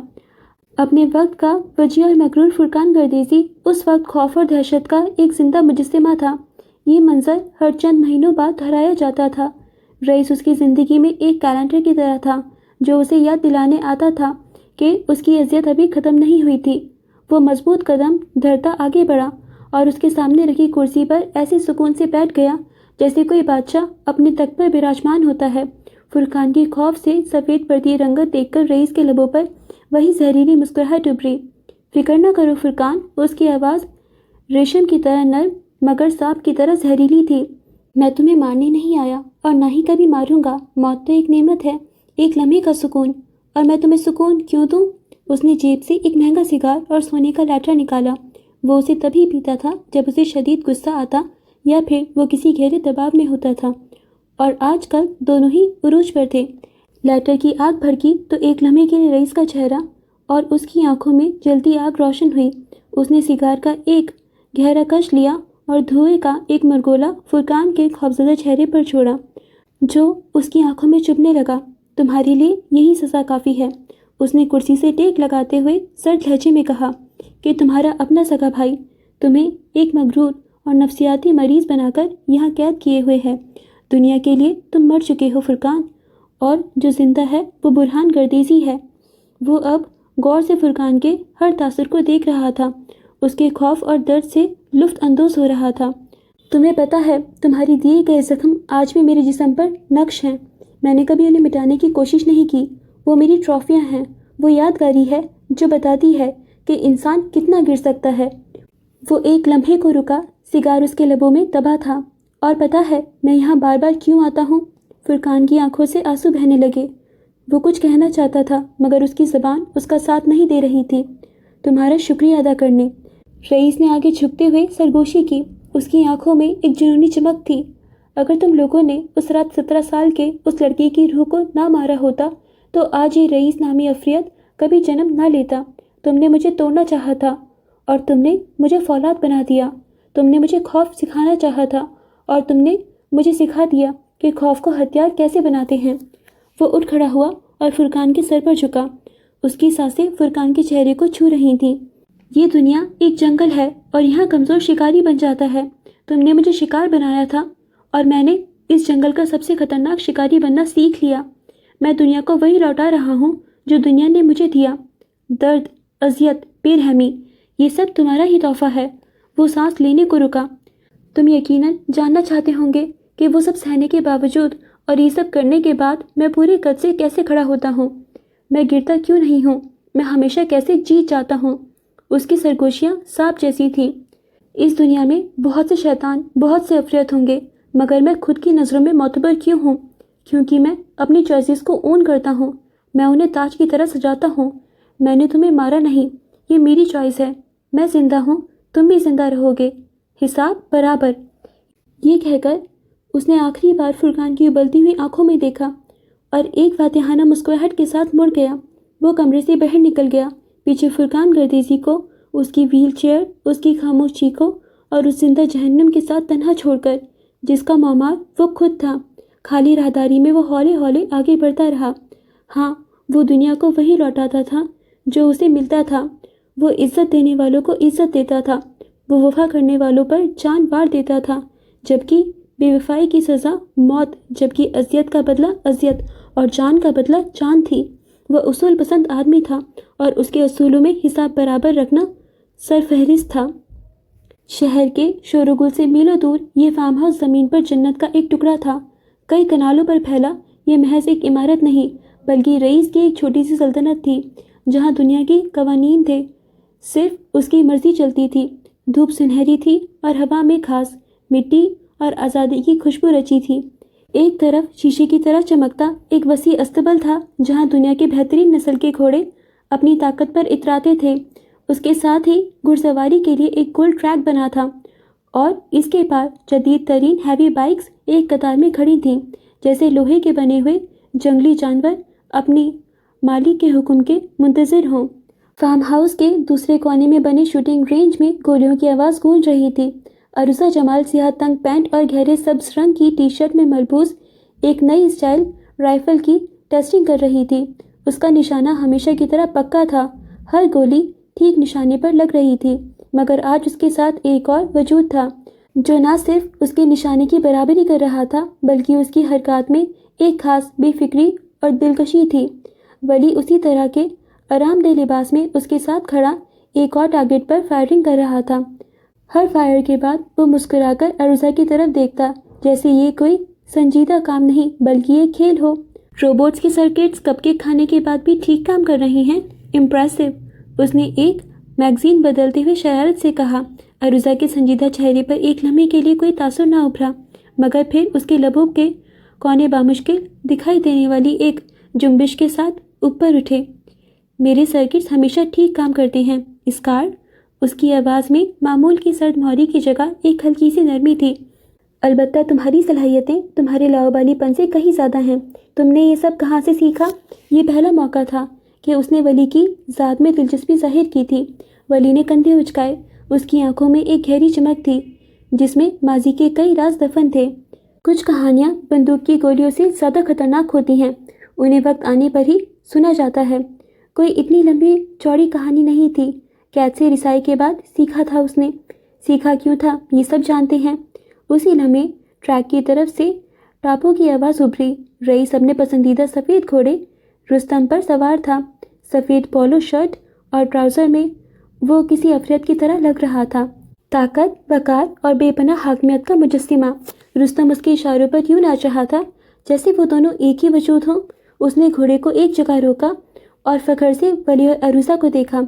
اپنے وقت کا وجیح اور مغرور فرقان گردیزی اس وقت خوف اور دہشت کا ایک زندہ مجسمہ تھا۔ یہ منظر ہر چند مہینوں بعد دہرایا جاتا تھا۔ رئیس اس کی زندگی میں ایک کیلنڈر کی طرح تھا جو اسے یاد دلانے آتا تھا کہ اس کی اذیت ابھی ختم نہیں ہوئی تھی۔ وہ مضبوط قدم دھرتا آگے بڑھا اور اس کے سامنے رکھی کرسی پر ایسے سکون سے بیٹھ گیا جیسے کوئی بادشاہ اپنے تخت پر براجمان ہوتا ہے۔ فرقان کی خوف سے سفید پڑتی رنگت دیکھ کر رئیس کے لبوں پر وہی زہریلی مسکراہٹ ابھری۔ فکر نہ کرو فرقان، اس کی آواز ریشم کی طرح نرم مگر سانپ کی طرح زہریلی تھی۔ میں تمہیں مارنے نہیں آیا اور نہ ہی کبھی ماروں گا۔ موت تو ایک نعمت ہے، ایک لمحے کا سکون، اور میں تمہیں سکون کیوں دوں؟ اس نے جیب سے ایک مہنگا سگار اور سونے کا لیٹر نکالا۔ وہ اسے تبھی پیتا تھا جب اسے شدید غصہ آتا یا پھر وہ کسی گہرے دباؤ میں ہوتا تھا، اور آج کل دونوں ہی عروج پر تھے۔ لیٹر کی آگ بھڑکی تو ایک لمحے کے لیے رئیس کا چہرہ اور اس کی آنکھوں میں جلتی آگ روشن ہوئی۔ اس نے سگار کا ایک گہرا کش لیا اور دھوئے کا ایک مرگولا فرقان کے خوفزدہ چہرے پر چھوڑا، جو اس کی آنکھوں میں چبھنے لگا۔ تمہارے لیے یہی سزا کافی ہے، اس نے کرسی سے ٹیک لگاتے ہوئے سرد لہجے میں کہا، کہ تمہارا اپنا سگا بھائی تمہیں ایک مغرور اور نفسیاتی مریض بنا کر یہاں قید کیے ہوئے ہے۔ دنیا کے لیے تم مر چکے ہو فرقان، اور جو زندہ ہے وہ برہان گردیزی ہے۔ وہ اب غور سے فرقان کے ہر تاثر کو دیکھ رہا تھا، اس کے خوف اور درد سے لطف اندوز ہو رہا تھا۔ تمہیں پتہ ہے تمہاری دیے گئے زخم آج بھی میرے جسم پر نقش ہیں. میں نے کبھی انہیں مٹانے کی کوشش نہیں کی. وہ میری ٹرافیاں ہیں. وہ یادگاری ہے جو بتاتی ہے کہ انسان کتنا گر سکتا ہے. وہ ایک لمحے کو رکا. سگار اس کے لبوں میں دبا تھا. اور پتہ ہے میں یہاں بار بار کیوں آتا ہوں؟ فرقان کی آنکھوں سے آنسو بہنے لگے. وہ کچھ کہنا چاہتا تھا مگر اس کی زبان اس کا ساتھ نہیں دے رہی تھی. تمہارا شکریہ ادا کرنے. رئیس نے آگے جھکتے ہوئے سرگوشی کی. اس کی آنکھوں میں ایک جنونی چمک تھی. اگر تم لوگوں نے اس رات 17 سال کے اس لڑکی کی روح کو نہ مارا ہوتا تو آج یہ رئیس نامی افریت کبھی جنم نہ لیتا. تم نے مجھے توڑنا چاہا تھا اور تم نے مجھے فولاد بنا دیا. تم نے مجھے خوف سکھانا چاہا تھا اور تم نے مجھے سکھا دیا کہ خوف کو ہتھیار کیسے بناتے ہیں. وہ اٹھ کھڑا ہوا اور فرقان کے سر پر جھکا. اس کی سانسیں فرقان کے چہرے کو چھو رہی تھیں. یہ دنیا ایک جنگل ہے اور یہاں کمزور شکاری بن جاتا ہے. تم نے مجھے شکار بنایا تھا اور میں نے اس جنگل کا سب سے خطرناک شکاری بننا سیکھ لیا. میں دنیا کو وہی لوٹا رہا ہوں جو دنیا نے مجھے دیا. درد، اذیت، بے رحمی، یہ سب تمہارا ہی تحفہ ہے. وہ سانس لینے کو رکا. تم یقیناً جاننا چاہتے ہوں گے کہ وہ سب سہنے کے باوجود اور یہ سب کرنے کے بعد میں پورے قد سے کیسے کھڑا ہوتا ہوں. میں گرتا کیوں نہیں ہوں. میں ہمیشہ کیسے جیت جاتا ہوں. اس کی سرگوشیاں سانپ جیسی تھیں. اس دنیا میں بہت سے شیطان، بہت سے افریت ہوں گے مگر میں خود کی نظروں میں معتبر کیوں ہوں؟ کیونکہ میں اپنی چوائسز کو اون کرتا ہوں. میں انہیں تاج کی طرح سجاتا ہوں. میں نے تمہیں مارا نہیں. یہ میری چوائس ہے. میں زندہ ہوں. تم بھی زندہ رہو گے. حساب برابر. یہ کہہ کر اس نے آخری بار فرقان کی ابلتی ہوئی آنکھوں میں دیکھا اور ایک فاتحانہ مسکراہٹ کے ساتھ مڑ گیا. وہ کمرے سے باہر نکل گیا. پیچھے فرقان گردیزی کو، اس کی ویل چیئر، اس کی خاموش چیخوں اور اس زندہ جہنم کے ساتھ تنہا چھوڑ کر جس کا معمار وہ خود تھا. خالی راہداری میں وہ ہولے ہولے آگے بڑھتا رہا. ہاں، وہ دنیا کو وہی لوٹاتا تھا جو اسے ملتا تھا. وہ عزت دینے والوں کو عزت دیتا تھا. وہ وفا کرنے والوں پر جان وار دیتا تھا جبکہ بے وفائی کی سزا موت، جبکہ اذیت کا بدلہ اذیت اور جان کا بدلہ جان تھی. وہ اصول پسند آدمی تھا اور اس کے اصولوں میں حساب برابر رکھنا سرفہرست تھا. شہر کے شور و گل سے میلوں دور یہ فارم ہاؤس زمین پر جنت کا ایک ٹکڑا تھا. کئی کنالوں پر پھیلا یہ محض ایک عمارت نہیں بلکہ رئیس کی ایک چھوٹی سی سلطنت تھی جہاں دنیا کے قوانین تھے. صرف اس کی مرضی چلتی تھی. دھوپ سنہری تھی اور ہوا میں گھاس، مٹی اور آزادی کی خوشبو رچی تھی. ایک طرف شیشے کی طرح چمکتا ایک وسیع استبل تھا جہاں دنیا کے بہترین نسل کے گھوڑے اپنی طاقت پر اتراتے تھے. اس کے ساتھ ہی گھڑ سواری کے لیے ایک گول ٹریک بنا تھا اور اس کے پار جدید ترین ہیوی بائکس ایک قطار میں کھڑی تھیں جیسے لوہے کے بنے ہوئے جنگلی جانور اپنی مالک کے حکم کے منتظر ہوں. فارم ہاؤس کے دوسرے کونے میں بنے شوٹنگ رینج میں گولیوں کی آواز گونج رہی تھی. عروسہ جمال سیاہ تنگ پینٹ اور گہرے سبز رنگ کی ٹی شرٹ میں ملبوس ایک نئی اسٹائل رائفل کی ٹیسٹنگ کر رہی تھی. اس کا نشانہ ہمیشہ کی طرح پکا تھا. ہر گولی ٹھیک نشانے پر لگ رہی تھی مگر آج اس کے ساتھ ایک اور وجود تھا جو نہ صرف اس کے نشانے کی برابری کر رہا تھا بلکہ اس کی حرکات میں ایک خاص بے فکری اور دلکشی تھی. ولی اسی طرح کے آرام دہ لباس میں اس کے ساتھ کھڑا ایک اور ٹارگٹ پر فائرنگ کر رہا تھا. ہر فائر کے بعد وہ مسکرا کر عروسہ کی طرف دیکھتا جیسے یہ کوئی سنجیدہ کام نہیں بلکہ یہ کھیل ہو. روبوٹس کے سرکٹس کپ کیک کھانے کے بعد بھی ٹھیک کام کر رہے ہیں. امپریسو، اس نے ایک میگزین بدلتے ہوئے شرارت سے کہا. عروسہ کے سنجیدہ چہرے پر ایک لمحے کے لیے کوئی تاثر نہ ابھرا مگر پھر اس کے لبوں کے کونے بامشکل دکھائی دینے والی ایک جنبش کے ساتھ اوپر اٹھے. میرے سرکٹس ہمیشہ ٹھیک کام کرتے ہیں اسکار. اس کی آواز میں معمول کی سرد مہری کی جگہ ایک ہلکی سی نرمی تھی. البتہ تمہاری صلاحیتیں تمہارے لاؤبالی پن سے کہیں زیادہ ہیں. تم نے یہ سب کہاں سے سیکھا؟ یہ پہلا موقع تھا کہ اس نے ولی کی ذات میں دلچسپی ظاہر کی تھی. ولی نے کندھے اچکائے. اس کی آنکھوں میں ایک گہری چمک تھی جس میں ماضی کے کئی راز دفن تھے. کچھ کہانیاں بندوق کی گولیوں سے زیادہ خطرناک ہوتی ہیں. انہیں وقت آنے پر ہی سنا جاتا ہے. کوئی اتنی لمبی چوڑی کہانی نہیں تھی. قید سے رسائی کے بعد سیکھا تھا اس نے. سیکھا کیوں تھا یہ سب جانتے ہیں. اسی لمحے ٹریک کی طرف سے ٹاپوں کی آواز ابھری. رئیس اپنے پسندیدہ سفید گھوڑے رستم پر سوار تھا. سفید پولو شرٹ اور ٹراؤزر میں وہ کسی افریت کی طرح لگ رہا تھا. طاقت، وقار اور بے پناہ حاکمیت کا مجسمہ۔ رستم اس کے اشاروں پر یوں ناچ رہا تھا جیسے وہ دونوں ایک ہی وجود ہوں۔ اس نے گھوڑے کو ایک جگہ روکا اور فخر سے ولی اور عروسہ کو دیکھا۔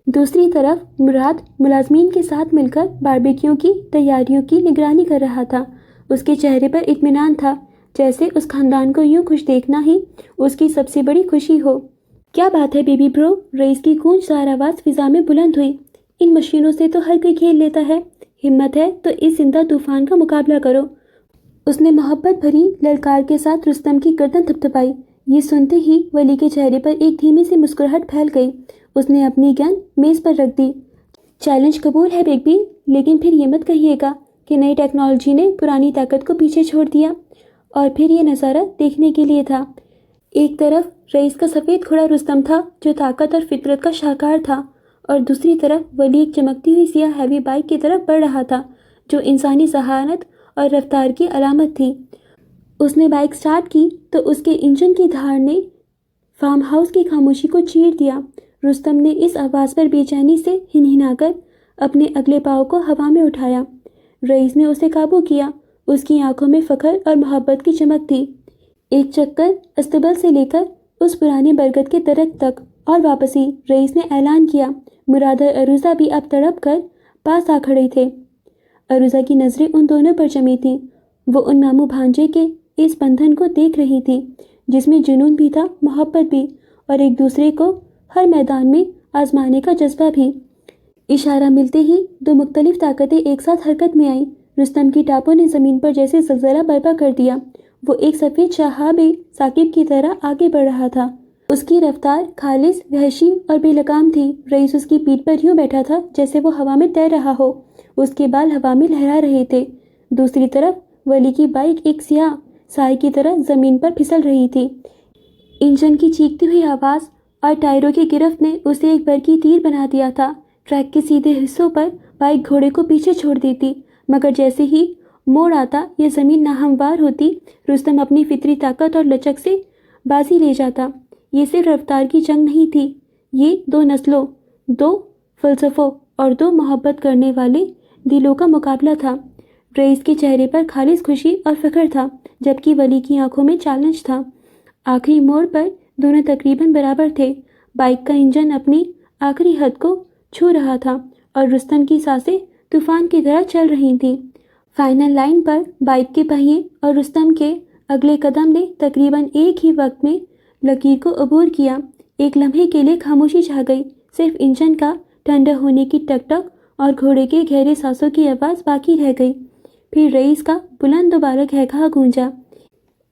دوسری طرف مراد ملازمین کے ساتھ مل کر باربیکیوں کی تیاریوں کی نگرانی کر رہا تھا۔ اس کے چہرے پر اطمینان تھا، جیسے اس خاندان کو یوں خوش دیکھنا ہی اس کی سب سے بڑی خوشی ہو۔ کیا بات ہے بیبی برو، رئیس کی گونجدار آواز فضا میں بلند ہوئی۔ ان مشینوں سے تو ہر کوئی کھیل لیتا ہے، ہمت ہے تو اس زندہ طوفان کا مقابلہ کرو۔ اس نے محبت بھری للکار کے ساتھ رستم کی گردن تھپتھپائی۔ یہ سنتے ہی ولی کے چہرے پر ایک دھیمی سی مسکراہٹ پھیل گئی۔ اس نے اپنی گن میز پر رکھ دی۔ چیلنج قبول ہے بگ بی، لیکن پھر یہ مت کہیے گا کہ نئی ٹیکنالوجی نے پرانی طاقت کو پیچھے چھوڑ دیا۔ اور پھر یہ نظارہ دیکھنے کے لیے تھا۔ ایک طرف رئیس کا سفید گھوڑا رستم تھا جو طاقت اور فطرت کا شاہکار تھا، اور دوسری طرف ولی ایک چمکتی ہوئی سیاہ ہیوی بائک کی طرف بڑھ رہا تھا جو انسانی ذہانت اور رفتار کی علامت تھی۔ اس نے بائک سٹارٹ کی تو اس کے انجن کی دھاڑ نے فارم ہاؤس کی خاموشی کو چیر دیا۔ رستم نے اس آواز پر بے چینی سے ہنہنا کر اپنے اگلے پاؤں کو ہوا میں اٹھایا۔ رئیس نے اسے قابو کیا۔ اس کی آنکھوں میں فخر اور محبت کی چمک تھی۔ ایک چکر استبل سے لے کر اس پرانے برگد کے درخت تک اور واپسی۔ رئیس نے اعلان کیا۔ مراد اور عروسہ بھی اب تڑپ کر پاس آ کھڑے تھے۔ عروسہ کی نظریں ان دونوں پر جمی تھیں۔ وہ ان ماموں بھانجے کے اس بندھن کو دیکھ رہی تھی جس میں جنون بھی تھا، محبت بھی، اور ایک دوسرے کو ہر میدان میں آزمانے کا جذبہ بھی۔ اشارہ ملتے ہی دو مختلف طاقتیں ایک ساتھ حرکت میں آئیں۔ رستم کی ٹاپوں نے زمین پر جیسے زلزلہ برپا کر دیا۔ وہ ایک سفید شہاب ثاقب کی طرح آگے بڑھ رہا تھا۔ اس کی رفتار خالص، وحشی اور بے لگام تھی۔ رئیس اس کی پیٹھ پر یوں بیٹھا تھا جیسے وہ ہوا میں تیر رہا ہو۔ اس کے بال ہوا میں لہرا رہے تھے۔ دوسری طرف ولی کی بائک ایک سیاہ سائے کی طرح زمین پر پھسل رہی تھی۔ انجن کی چیختی ہوئی آواز اور ٹائروں کی گرفت نے اسے ایک برقی تیر بنا دیا تھا۔ ٹریک کے سیدھے حصوں پر بائک گھوڑے کو پیچھے چھوڑ دیتی، مگر جیسے ہی موڑ آتا یا زمین ناہموار ہوتی، رستم اپنی فطری طاقت اور لچک سے بازی لے جاتا۔ یہ صرف رفتار کی جنگ نہیں تھی، یہ دو نسلوں، دو فلسفوں اور دو محبت کرنے والے دلوں کا مقابلہ تھا۔ رئیس کے چہرے پر خالص خوشی اور فخر تھا، جبکہ ولی کی آنکھوں میں چیلنج تھا۔ آخری موڑ پر دونوں تقریباً برابر تھے۔ بائک کا انجن اپنی آخری حد کو چھو رہا تھا اور رستم کی سانسیں طوفان کی طرح چل رہی تھیں۔ فائنل لائن پر بائک کے پہیے اور رستم کے اگلے قدم نے تقریباً ایک ہی وقت میں لکیر کو عبور کیا۔ ایک لمحے کے لیے خاموشی چھا گئی، صرف انجن کا ٹھنڈا ہونے کی ٹک ٹک اور گھوڑے کے گہرے سانسوں کی آواز باقی رہ گئی۔ پھر رئیس کا بلند دوبارہ کہکہا گونجا،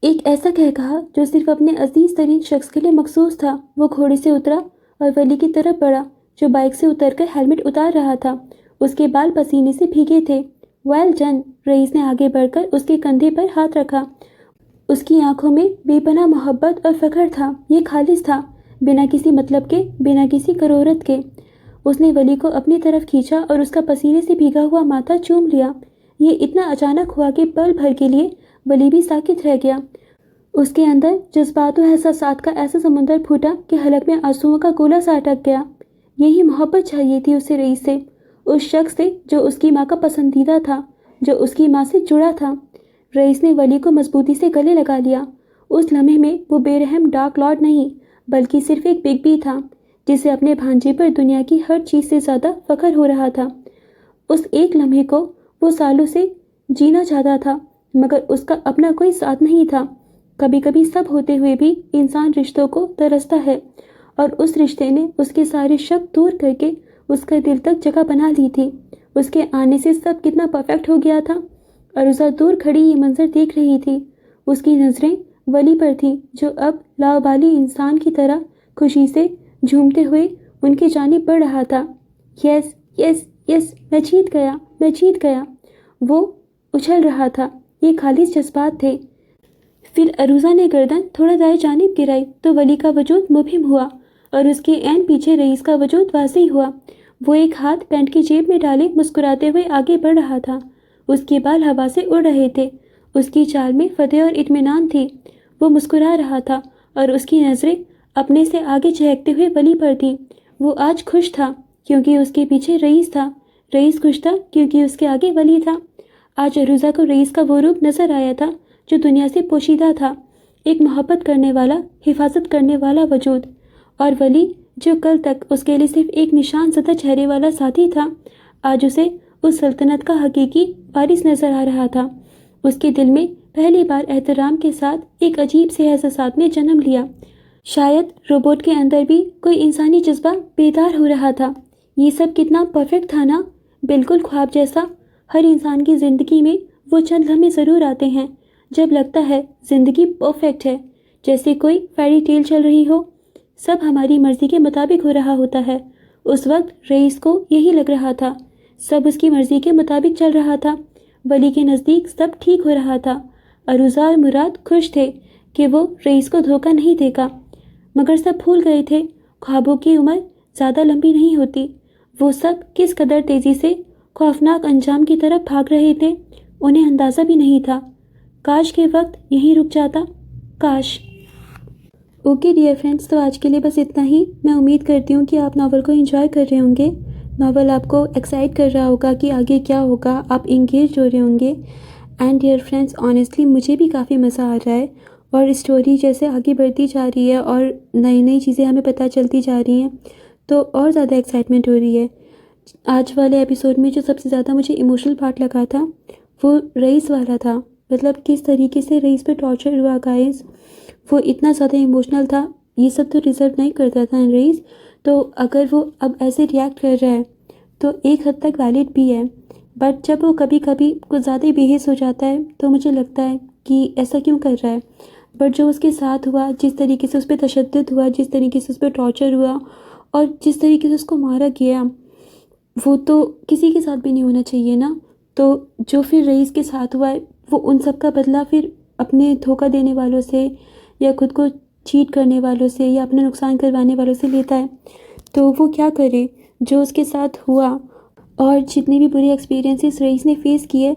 ایک ایسا کہکہا جو صرف اپنے عزیز ترین شخص کے لیے مخصوص تھا۔ وہ گھوڑے سے اترا اور ولی کی طرف بڑھا جو بائک سے اتر کر ہیلمٹ اتار رہا تھا۔ اس کے بال پسینے سے بھیگے تھے۔ ویل ڈن، رئیس نے آگے بڑھ کر اس کے کندھے پر ہاتھ رکھا۔ اس کی آنکھوں میں بے پناہ محبت اور فخر تھا۔ یہ خالص تھا، بنا کسی مطلب کے، بنا کسی کرورت کے۔ اس نے ولی کو اپنی طرف کھینچا اور اس کا پسینے سے بھیگا ہوا ماتھا چوم لیا۔ یہ اتنا اچانک ہوا کہ پل بھر کے لیے ولی بھی ساکت رہ گیا۔ اس کے اندر جذبات و احساسات کا ایسا سمندر پھوٹا کہ حلق میں آنسوؤں کا گولہ سا اٹک گیا۔ یہی محبت چاہیے تھی اسے رئیس سے، اس شخص سے جو اس کی ماں کا پسندیدہ تھا، جو اس کی ماں سے جڑا تھا۔ رئیس نے ولی کو مضبوطی سے گلے لگا لیا۔ اس لمحے میں وہ بے رحم ڈارک لارڈ نہیں، بلکہ صرف ایک بگ بی تھا جسے اپنے بھانجے پر دنیا کی ہر چیز سے زیادہ فخر ہو رہا تھا۔ اس ایک لمحے کو وہ سالوں سے جینا چاہتا تھا، مگر اس کا اپنا کوئی ساتھ نہیں تھا۔ کبھی کبھی سب ہوتے ہوئے بھی انسان رشتوں کو ترستا ہے، اور اس رشتے نے اس کے سارے شک دور کر کے اس کا دل تک جگہ بنا لی تھی۔ اس کے آنے سے سب کتنا پرفیکٹ ہو گیا تھا۔ عروسہ دور کھڑی یہ منظر دیکھ رہی تھی۔ اس کی نظریں ولی پر تھیں جو اب لاابالی انسان کی طرح خوشی سے جھومتے ہوئے ان کی جانب بڑھ رہا تھا۔ یس یس یس، میں جیت گیا، میں جیت گیا، وہ اچھل رہا تھا۔ یہ خالص جذبات تھے۔ پھر عروسہ نے گردن تھوڑا دائیں جانب گرائی تو ولی کا وجود مبہم ہوا اور اس کے عین پیچھے رئیس کا وجود واضح ہوا۔ وہ ایک ہاتھ پینٹ کی جیب میں ڈالے مسکراتے ہوئے آگے بڑھ رہا تھا۔ اس کے بال ہوا سے اڑ رہے تھے۔ اس کی چال میں فتح اور اطمینان تھی۔ وہ مسکرا رہا تھا اور اس کی نظریں اپنے سے آگے چہکتے ہوئے ولی پر تھیں۔ وہ آج خوش تھا کیونکہ اس کے پیچھے رئیس تھا رئیس خوش تھا کیونکہ اس کے آگے ولی تھا۔ آج عروضہ کو رئیس کا وہ روپ نظر آیا تھا جو دنیا سے پوشیدہ تھا، ایک محبت کرنے والا، حفاظت کرنے والا وجود۔ اور ولی جو کل تک اس کے لیے صرف ایک نشان زدہ چہرے والا ساتھی تھا، آج اسے اس سلطنت کا حقیقی وارث نظر آ رہا تھا۔ اس کے دل میں پہلی بار احترام کے ساتھ ایک عجیب سے احساسات نے جنم لیا۔ شاید روبوٹ کے اندر بھی کوئی انسانی جذبہ بیدار ہو رہا تھا۔ یہ سب کتنا پرفیکٹ تھا نا، بالکل خواب جیسا۔ ہر انسان کی زندگی میں وہ چند لمحے ضرور آتے ہیں جب لگتا ہے زندگی پرفیکٹ ہے، جیسے کوئی فیری ٹیل چل رہی ہو، سب ہماری مرضی کے مطابق ہو رہا ہوتا ہے۔ اس وقت رئیس کو یہی لگ رہا تھا، سب اس کی مرضی کے مطابق چل رہا تھا، ولی کے نزدیک سب ٹھیک ہو رہا تھا۔ عروضہ اور مراد خوش تھے کہ وہ رئیس کو دھوکہ نہیں دے گا، مگر سب بھول گئے تھے خوابوں کی عمر زیادہ لمبی نہیں ہوتی۔ وہ سب کس قدر تیزی سے خوفناک انجام کی طرف بھاگ رہے تھے، انہیں اندازہ بھی نہیں تھا۔ کاش کے وقت یہیں رک جاتا، کاش۔ اوکے ڈیئر فرینڈس، تو آج کے لیے بس اتنا ہی۔ میں امید کرتی ہوں کہ آپ ناول کو انجوائے کر رہے ہوں گے، ناول آپ کو ایکسائٹ کر رہا ہوگا کہ آگے کیا ہوگا، آپ انگیج ہو رہے ہوں گے۔ اینڈ ڈیئر فرینڈس، آنیسٹلی مجھے بھی کافی مزہ آ رہا ہے، اور اسٹوری جیسے آگے بڑھتی جا رہی ہے اور نئی نئی چیزیں ہمیں پتہ چلتی جا رہی ہیں تو اور زیادہ ایکسائٹمنٹ ہو رہی ہے۔ آج والے ایپیسوڈ میں جو سب سے زیادہ مجھے ایموشنل پارٹ لگا تھا وہ رئیس والا تھا، مطلب کس طریقے سے رئیس پہ ٹارچر ہوا گائز، وہ اتنا زیادہ ایموشنل تھا۔ یہ سب تو ڈیزرو نہیں کرتا تھا رئیس، تو اگر وہ اب ایسے ریئیکٹ کر رہا ہے تو ایک حد تک ویلڈ بھی ہے، بٹ جب وہ کبھی کبھی کچھ زیادہ بےحس ہو جاتا ہے تو مجھے لگتا ہے کہ ایسا کیوں کر رہا ہے۔ بٹ جو اس کے ساتھ ہوا، جس طریقے سے اس پہ تشدد ہوا، جس طریقے سے اس پہ ٹارچر ہوا اور جس طریقے سے اس کو مارا گیا، وہ تو کسی کے ساتھ بھی نہیں ہونا چاہیے نا۔ تو جو پھر رئیس کے ساتھ ہوا ہے وہ ان سب کا بدلہ پھر اپنے دھوکہ دینے والوں سے یا خود کو چیٹ کرنے والوں سے یا اپنا نقصان کروانے والوں سے لیتا ہے۔ تو وہ کیا کرے، جو اس کے ساتھ ہوا اور جتنی بھی بری ایکسپیرینسز رئیس نے فیس کیے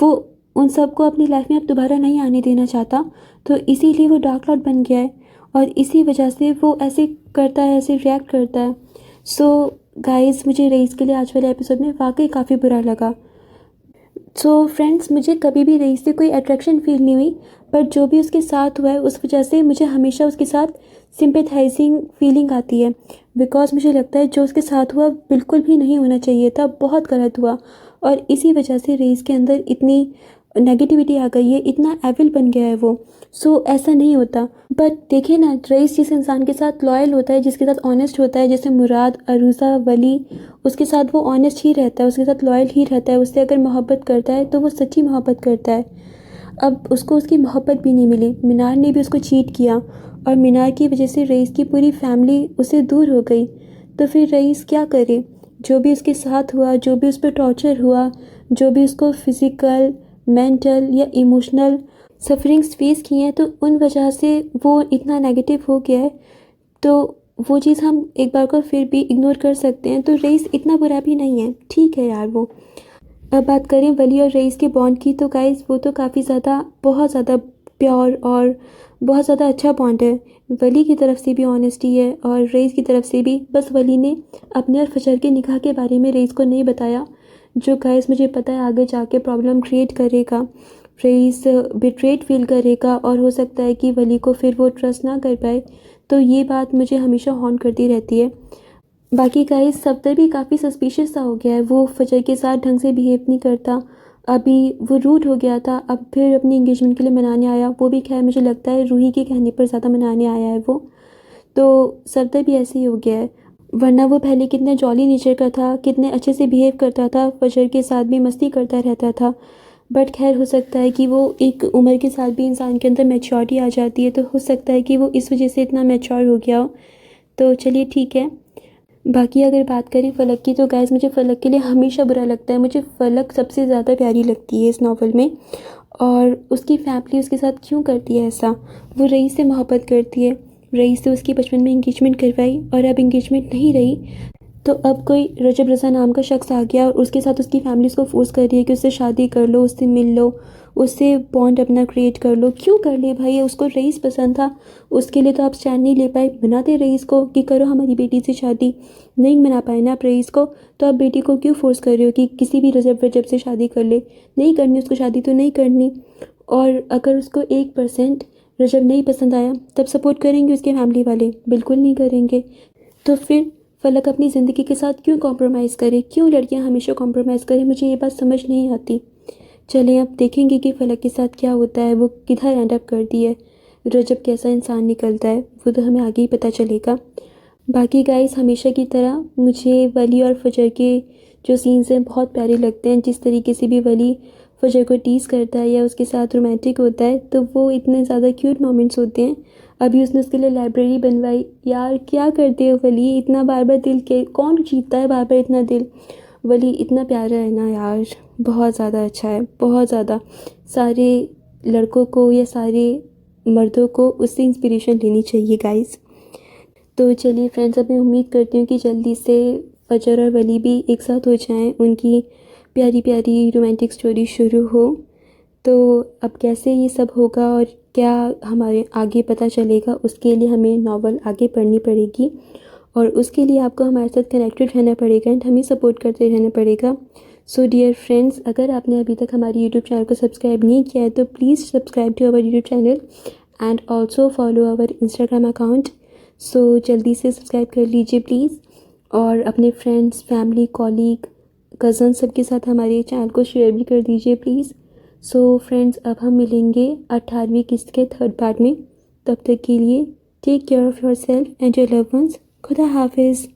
وہ ان سب کو اپنی لائف میں اب دوبارہ نہیں آنے دینا چاہتا، تو اسی لیے وہ ڈارک لارڈ بن گیا ہے اور اسی وجہ سے وہ ایسے کرتا ہے، ایسے ریئیکٹ کرتا ہے۔ سو گائز، مجھے رئیس کے لیے آج والے ایپیسوڈ میں واقعی کافی برا لگا۔ سو فرینڈس، مجھے کبھی بھی رئیس سے کوئی اٹریکشن فیل نہیں ہوئی، بٹ جو بھی اس کے ساتھ ہوا ہے اس وجہ سے مجھے ہمیشہ اس کے ساتھ سمپیتھائزنگ فیلنگ آتی ہے، بیکاز مجھے لگتا ہے جو اس کے ساتھ ہوا بالکل بھی نہیں ہونا چاہیے تھا، بہت غلط ہوا، اور اسی وجہ سے رئیس کے اندر اتنی نیگیٹیوٹی آ گئی ہے، اتنا ایول بن گیا ہے وہ۔ سو ایسا نہیں ہوتا۔ بٹ دیکھیں نا، رئیس جس انسان کے ساتھ لائل ہوتا ہے، جس کے ساتھ آنیسٹ ہوتا ہے، جیسے مراد، عروضہ، ولی، اس کے ساتھ وہ آنیسٹ ہی رہتا ہے، اس کے ساتھ لائل ہی رہتا ہے، اس سے اگر محبت کرتا ہے تو وہ سچی محبت کرتا ہے۔ اب اس کو اس کی محبت بھی نہیں ملی، مینار نے بھی اس کو چیٹ کیا اور مینار کی وجہ سے رئیس کی پوری فیملی اس سے دور ہو گئی، تو پھر رئیس کیا کرے؟ جو بھی اس کے ساتھ ہوا، جو بھی اس پہ ٹارچر ہوا، جو بھی اس کو فزیکل، مینٹل یا ایموشنل سفرنگس فیس کی ہیں، تو ان وجہ سے وہ اتنا نیگیٹو ہو گیا ہے، تو وہ چیز ہم ایک بار کو پھر بھی اگنور کر سکتے ہیں۔ تو رئیس اتنا برا بھی نہیں ہے، ٹھیک ہے یار وہ۔ اب بات کریں ولی اور رئیس کے بانڈ کی، تو گائز وہ تو کافی زیادہ، بہت زیادہ پیور اور بہت زیادہ اچھا بانڈ ہے۔ ولی کی طرف سے بھی آنیسٹی ہے اور رئیس کی طرف سے بھی، بس ولی نے اپنے اور فجر کے نکاح کے بارے میں رئیس کو نہیں بتایا، جو گائز مجھے پتہ ہے آگے جا کے پرابلم کریٹ کرے گا، رئیس بیٹریٹ فیل کرے گا اور ہو سکتا ہے کہ ولی کو پھر وہ ٹرسٹ نہ کر پائے، تو یہ بات مجھے ہمیشہ ہانٹ کرتی رہتی ہے۔ باقی گائز، صفدر بھی کافی سسپیشیس سا ہو گیا ہے، وہ فجر کے ساتھ ڈھنگ سے بیہیو نہیں کرتا، ابھی وہ روٹ ہو گیا تھا، اب پھر اپنی انگیجمنٹ کے لیے منانے آیا، وہ بھی خیر مجھے لگتا ہے روحی کے کہنے پر زیادہ منانے آیا ہے وہ، تو صفدر بھی ایسے ہی ہو گیا ہے، ورنہ وہ پہلے کتنے جالی نیچر کا تھا، کتنے اچھے سے بیہیو کرتا تھا، فجر کے ساتھ بھی مستی کرتا رہتا تھا، بٹ خیر ہو سکتا ہے کہ وہ ایک عمر کے ساتھ بھی انسان کے اندر میچورٹی آ جاتی ہے، تو ہو سکتا ہے کہ وہ اس وجہ سے اتنا میچور ہو گیا ہو، تو چلیے ٹھیک ہے۔ باقی اگر بات کریں فلک کی، تو گائز مجھے فلک کے لیے ہمیشہ برا لگتا ہے، مجھے فلک سب سے زیادہ پیاری لگتی ہے اس ناول میں، اور اس کی فیملی اس کے ساتھ کیوں کرتی ہے ایسا؟ وہ رئیس سے محبت کرتی ہے، رئیس سے اس کی بچپن میں انگیجمنٹ کروائی اور اب انگیجمنٹ نہیں رہی، تو اب کوئی رجب رضا نام کا شخص آ گیا اور اس کے ساتھ اس کی فیملی اس کو فورس کر رہی ہے کہ اس سے شادی کر لو، اس سے مل لو، اس سے بانڈ اپنا کریٹ کر لو. کیوں کر لے بھائی؟ اس کو رئیس پسند تھا، اس کے لیے تو آپ اسٹینڈ نہیں لے پائے. مناتے رئیس کو کہ کرو ہماری بیٹی سے شادی، نہیں منا پائے نا آپ رئیس کو. تو آپ بیٹی کو کیوں فورس کر رہے ہو کہ کسی بھی رجب سے شادی کر لے؟ نہیں کرنی اس کو شادی تو نہیں کرنی. اور اگر اس کو 1% رجب نہیں پسند آیا تب سپورٹ کریں گے اس کے فیملی والے؟ بالکل نہیں کریں گے. تو پھر فلک اپنی زندگی کے ساتھ کیوں کمپرومائز کرے؟ کیوں لڑکیاں ہمیشہ کمپرومائز کریں؟ مجھے یہ بات سمجھ نہیں آتی. چلیں اب دیکھیں گے کہ فلک کے ساتھ کیا ہوتا ہے، وہ کدھر اینڈ اپ کرتی ہے، رجب کیسا انسان نکلتا ہے، وہ تو ہمیں آگے ہی پتہ چلے گا. باقی گائز ہمیشہ کی طرح مجھے ولی اور فجر کے جو سینز ہیں بہت پیارے لگتے ہیں. جس طریقے سے بھی ولی فجر کو ٹیز کرتا ہے یا اس کے ساتھ رومانٹک ہوتا ہے تو وہ اتنے زیادہ کیوٹ مومنٹس ہوتے ہیں. ابھی اس نے اس کے لیے لائبریری بنوائی. یار کیا کرتے ہو ولی؟ اتنا بار بار دل کے کون جیتتا ہے بار بار اتنا دل؟ ولی اتنا پیارا ہے نا یار، بہت زیادہ اچھا ہے، بہت زیادہ. سارے لڑکوں کو یا سارے مردوں کو اس سے انسپریشن لینی چاہیے گائز. تو چلیے فرینڈز، اب میں امید کرتی ہوں کہ جلدی سے فجر اور ولی بھی ایک ساتھ ہو جائیں، ان کی پیاری پیاری رومانٹک سٹوری شروع ہو. تو اب کیسے یہ سب ہوگا اور کیا ہمارے آگے پتہ چلے گا، اس کے لیے ہمیں ناول آگے پڑھنی پڑے گی اور اس کے لیے آپ کو ہمارے ساتھ کنیکٹڈ رہنا پڑے گا اینڈ ہمیں سپورٹ کرتے رہنا پڑے گا. سو ڈیئر فرینڈز، اگر آپ نے ابھی تک ہماری یوٹیوب چینل کو سبسکرائب نہیں کیا ہے تو please subscribe to our YouTube channel and also follow our Instagram account. So جلدی سے سبسکرائب کر لیجیے پلیز، اور اپنے فرینڈس، فیملی، کولیگ، کزن سب کے ساتھ ہمارے چینل کو شیئر بھی کر دیجیے پلیز. سو فرینڈز، اب ہم ملیں گے 18ویں قسط کے 3rd پارٹ میں. تب تک کے لیے take care of yourself and your loved ones. خدا حافظ.